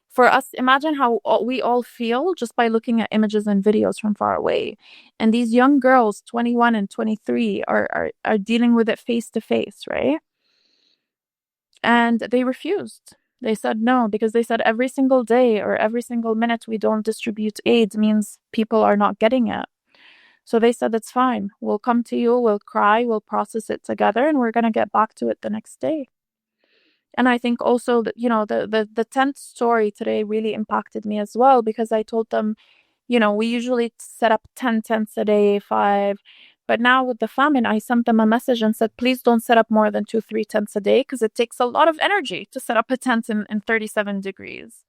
for us, imagine how we all feel just by looking at images and videos from far away. And these young girls, 21 and 23, are dealing with it face to face, right? And they refused. They said no, because they said every single day or every single minute we don't distribute aid means people are not getting it. So they said, it's fine. We'll come to you, we'll cry, we'll process it together, and we're going to get back to it the next day. And I think also that, the tent story today really impacted me as well, because I told them, We usually set up 10 tents a day, 5. But now with the famine, I sent them a message and said, please don't set up more than 2, 3 tents a day because it takes a lot of energy to set up a tent in 37 degrees.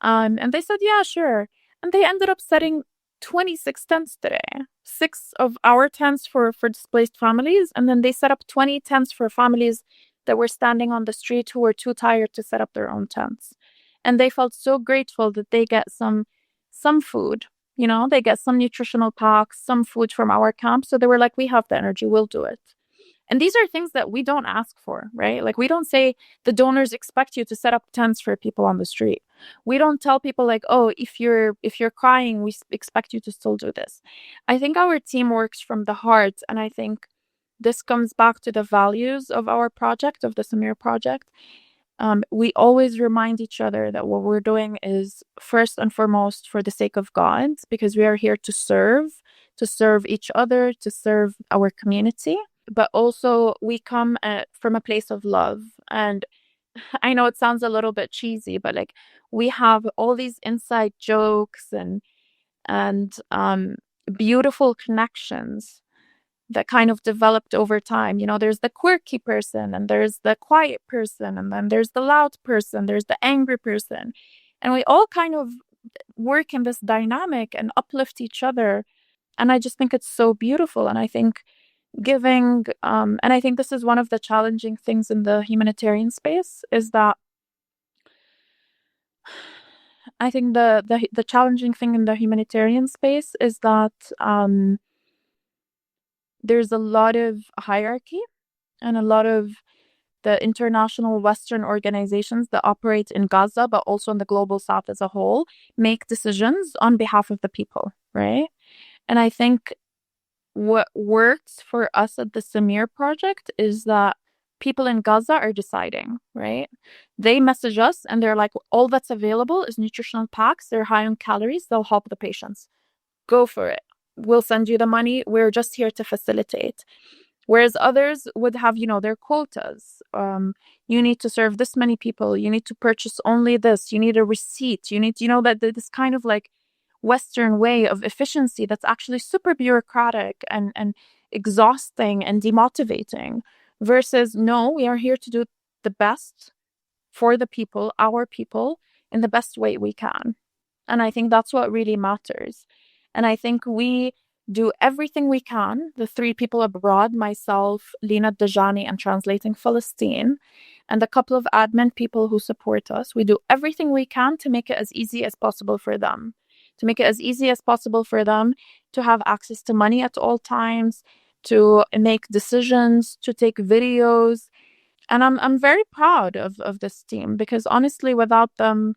And they said, yeah, sure. And they ended up setting 26 tents today, 6 of our tents for displaced families. And then they set up 20 tents for families that were standing on the street who were too tired to set up their own tents. And they felt so grateful that they get some food. They get some nutritional packs, some food from our camp. So they were like, we have the energy, we'll do it. And these are things that we don't ask for, right? Like we don't say the donors expect you to set up tents for people on the street. We don't tell people like, oh, if you're crying, we expect you to still do this. I think our team works from the heart, and I think this comes back to the values of our project, of the Samir project. We always remind each other that what we're doing is first and foremost for the sake of God, because we are here to serve each other, to serve our community. But also we come from a place of love. And I know it sounds a little bit cheesy, but like we have all these inside jokes and beautiful connections that kind of developed over time. There's the quirky person, and there's the quiet person, and then there's the loud person, there's the angry person. And we all kind of work in this dynamic and uplift each other. And I just think it's so beautiful. And I think and I think this is one of the challenging things in the humanitarian space, is that I think the challenging thing in the humanitarian space is that there's a lot of hierarchy, and a lot of the international Western organizations that operate in Gaza, but also in the global South as a whole, make decisions on behalf of the people, right? And I think what works for us at the Samir project is that people in Gaza are deciding, right? They message us and they're like, all that's available is nutritional packs. They're high on calories. They'll help the patients. Go for it. We'll send you the money. We're just here to facilitate. Whereas others would have, their quotas. You need to serve this many people. You need to purchase only this. You need a receipt. You need, that this kind of like Western way of efficiency that's actually super bureaucratic and exhausting and demotivating, versus no, we are here to do the best for the people, our people, in the best way we can. And I think that's what really matters. And I think we do everything we can, the 3 people abroad, myself, Lina Dajani, and Translating Palestine, and a couple of admin people who support us. We do everything we can to make it as easy as possible for them. To make it as easy as possible for them to have access to money at all times, to make decisions, to take videos. And I'm very proud of this team, because honestly, without them,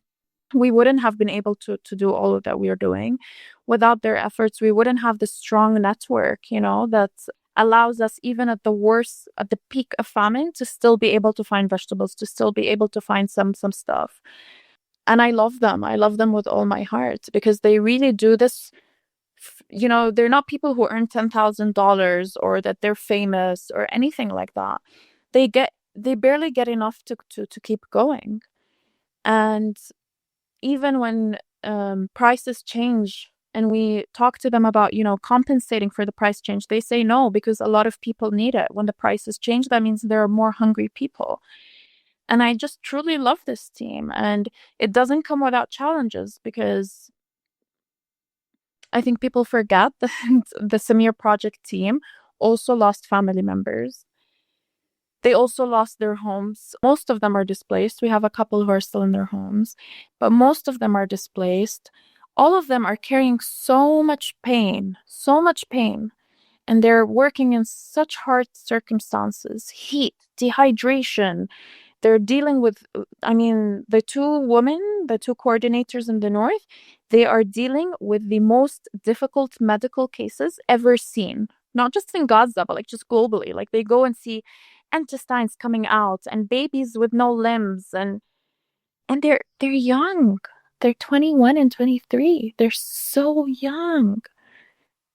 we wouldn't have been able to do all of that we are doing. Without their efforts, we wouldn't have the strong network, that allows us, even at the worst, at the peak of famine, to still be able to find vegetables, to still be able to find some stuff. And I love them. I love them with all my heart, because they really do this. They're not people who earn $10,000 or that they're famous or anything like that. They barely get enough to keep going. And even when prices change and we talk to them about, compensating for the price change, they say no, because a lot of people need it. When the prices change, that means there are more hungry people. And I just truly love this team. And it doesn't come without challenges, because I think people forget that the Samir project team also lost family members. They also lost their homes. Most of them are displaced. We have a couple who are still in their homes, but most of them are displaced. All of them are carrying so much pain, and they're working in such hard circumstances, heat, dehydration. They're dealing with, the 2 women, the 2 coordinators in the north, they are dealing with the most difficult medical cases ever seen, not just in Gaza, but like just globally. Like they go and see intestines coming out and babies with no limbs, and they're young. They're 21 and 23. They're so young.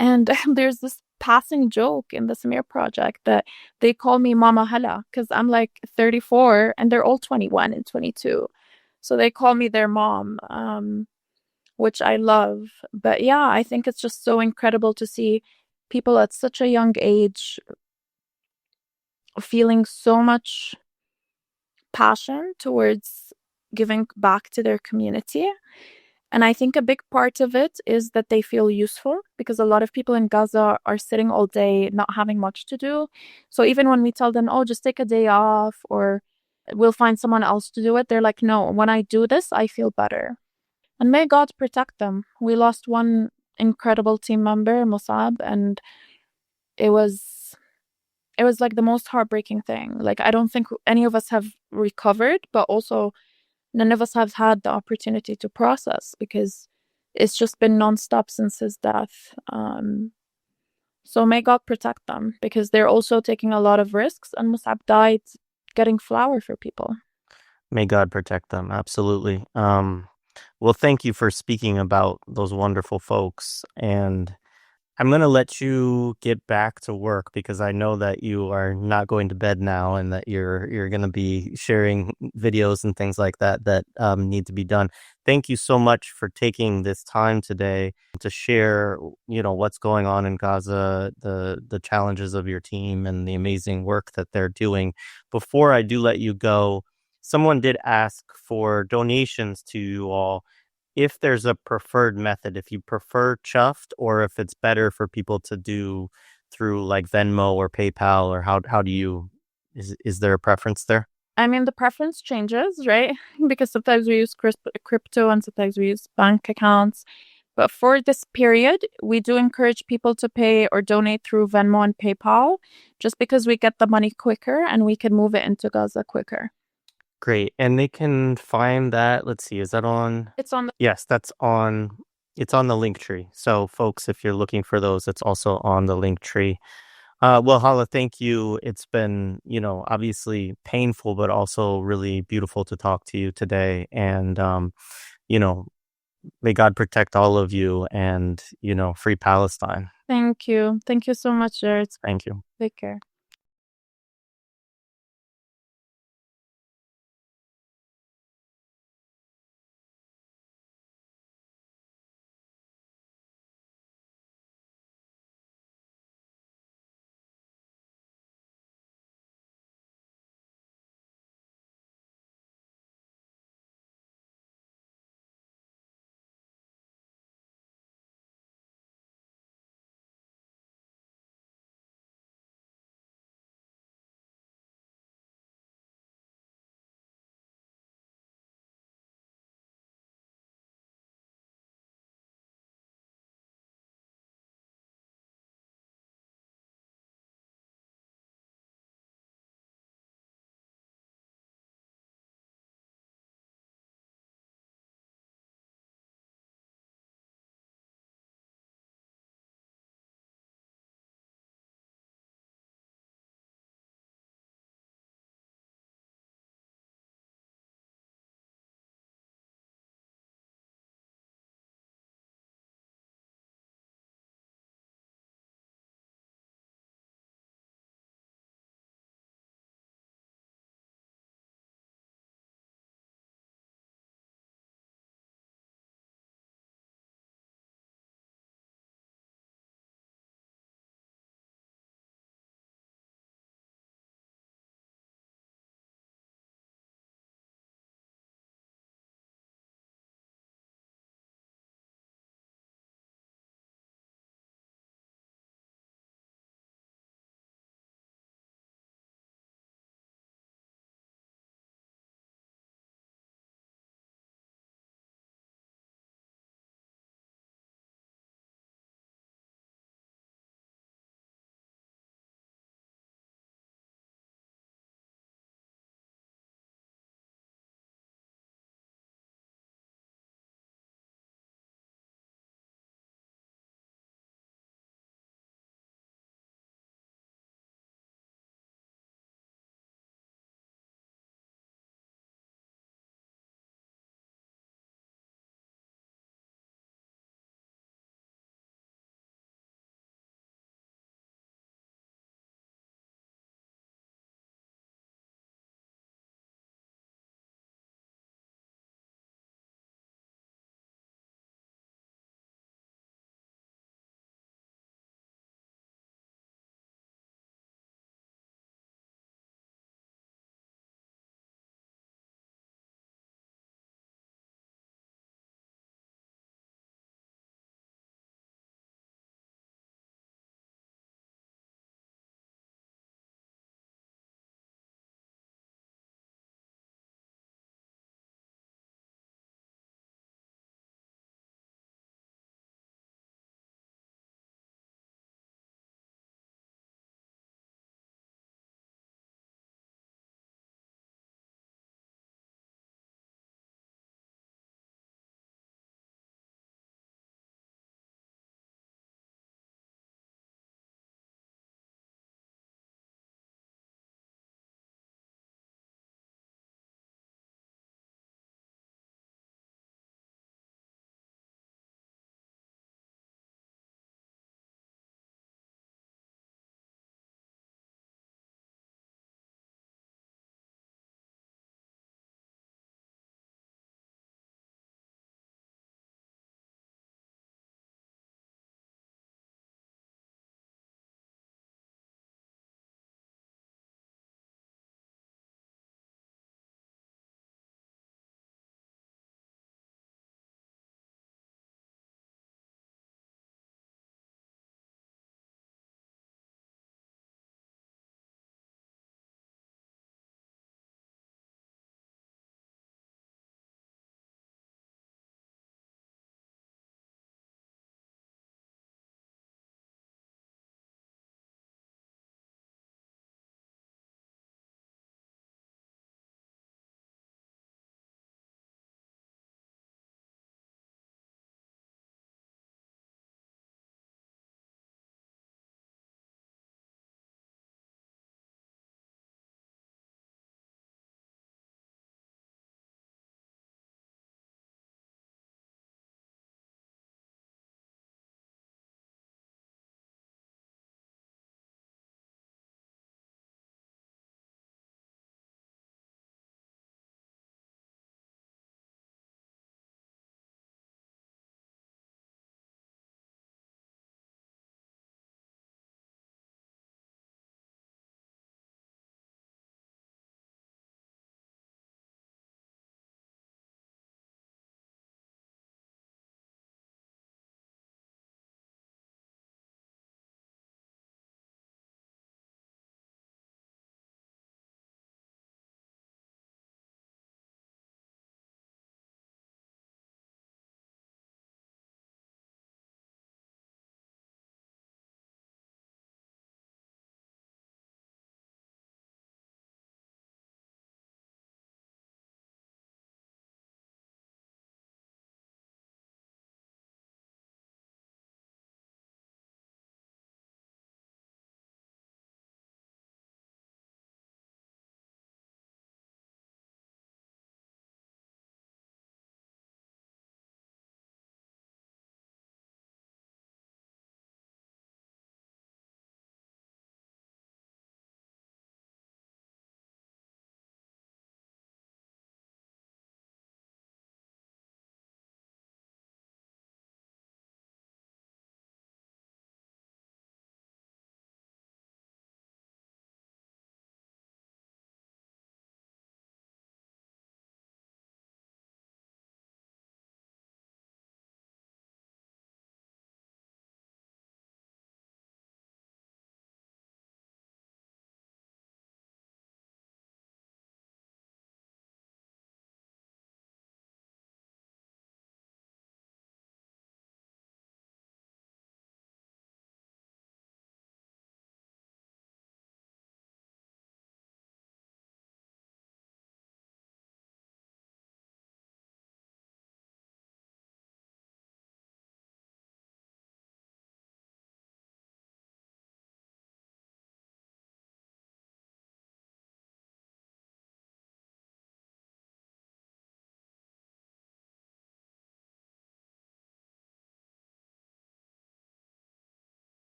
And there's this passing joke in the Samir project that they call me Mama Hala, because I'm like 34 and they're all 21 and 22. So they call me their mom. which I love. But yeah, I think it's just so incredible to see people at such a young age feeling so much passion towards giving back to their community. And I think a big part of it is that they feel useful because a lot of people in Gaza are sitting all day, not having much to do. So even when we tell them, oh, just take a day off or we'll find someone else to do it, they're like, no, when I do this, I feel better. And may God protect them. We lost one incredible team member, Musab, and it was it was like the most heartbreaking thing. Like I don't think any of us have recovered, but also none of us have had the opportunity to process because it's just been nonstop since his death. So may God protect them because they're also taking a lot of risks, and Musab died getting flour for people. May God protect them. Absolutely. Well, thank you for speaking about those wonderful folks. And I'm going to let you get back to work because I know that you are not going to bed now and that you're going to be sharing videos and things like that that need to be done. Thank you so much for taking this time today to share, what's going on in Gaza, the challenges of your team and the amazing work that they're doing. Before I do let you go, someone did ask for donations to you all if there's a preferred method, if you prefer Chuffed or if it's better for people to do through like Venmo or PayPal, or how do you is there a preference there? I mean, the preference changes, right? Because sometimes we use crypto and sometimes we use bank accounts. But for this period, we do encourage people to pay or donate through Venmo and PayPal just because we get the money quicker and we can move it into Gaza quicker. Great. And they can find that, let's see, is that on? It's on the Yes, it's on the link tree. So folks, if you're looking for those, it's also on the link tree. Well, Hala, thank you. It's been, obviously painful, but also really beautiful to talk to you today. And, you know, may God protect all of you and, free Palestine. Thank you. Thank you so much, Jared. Thank you. Take care.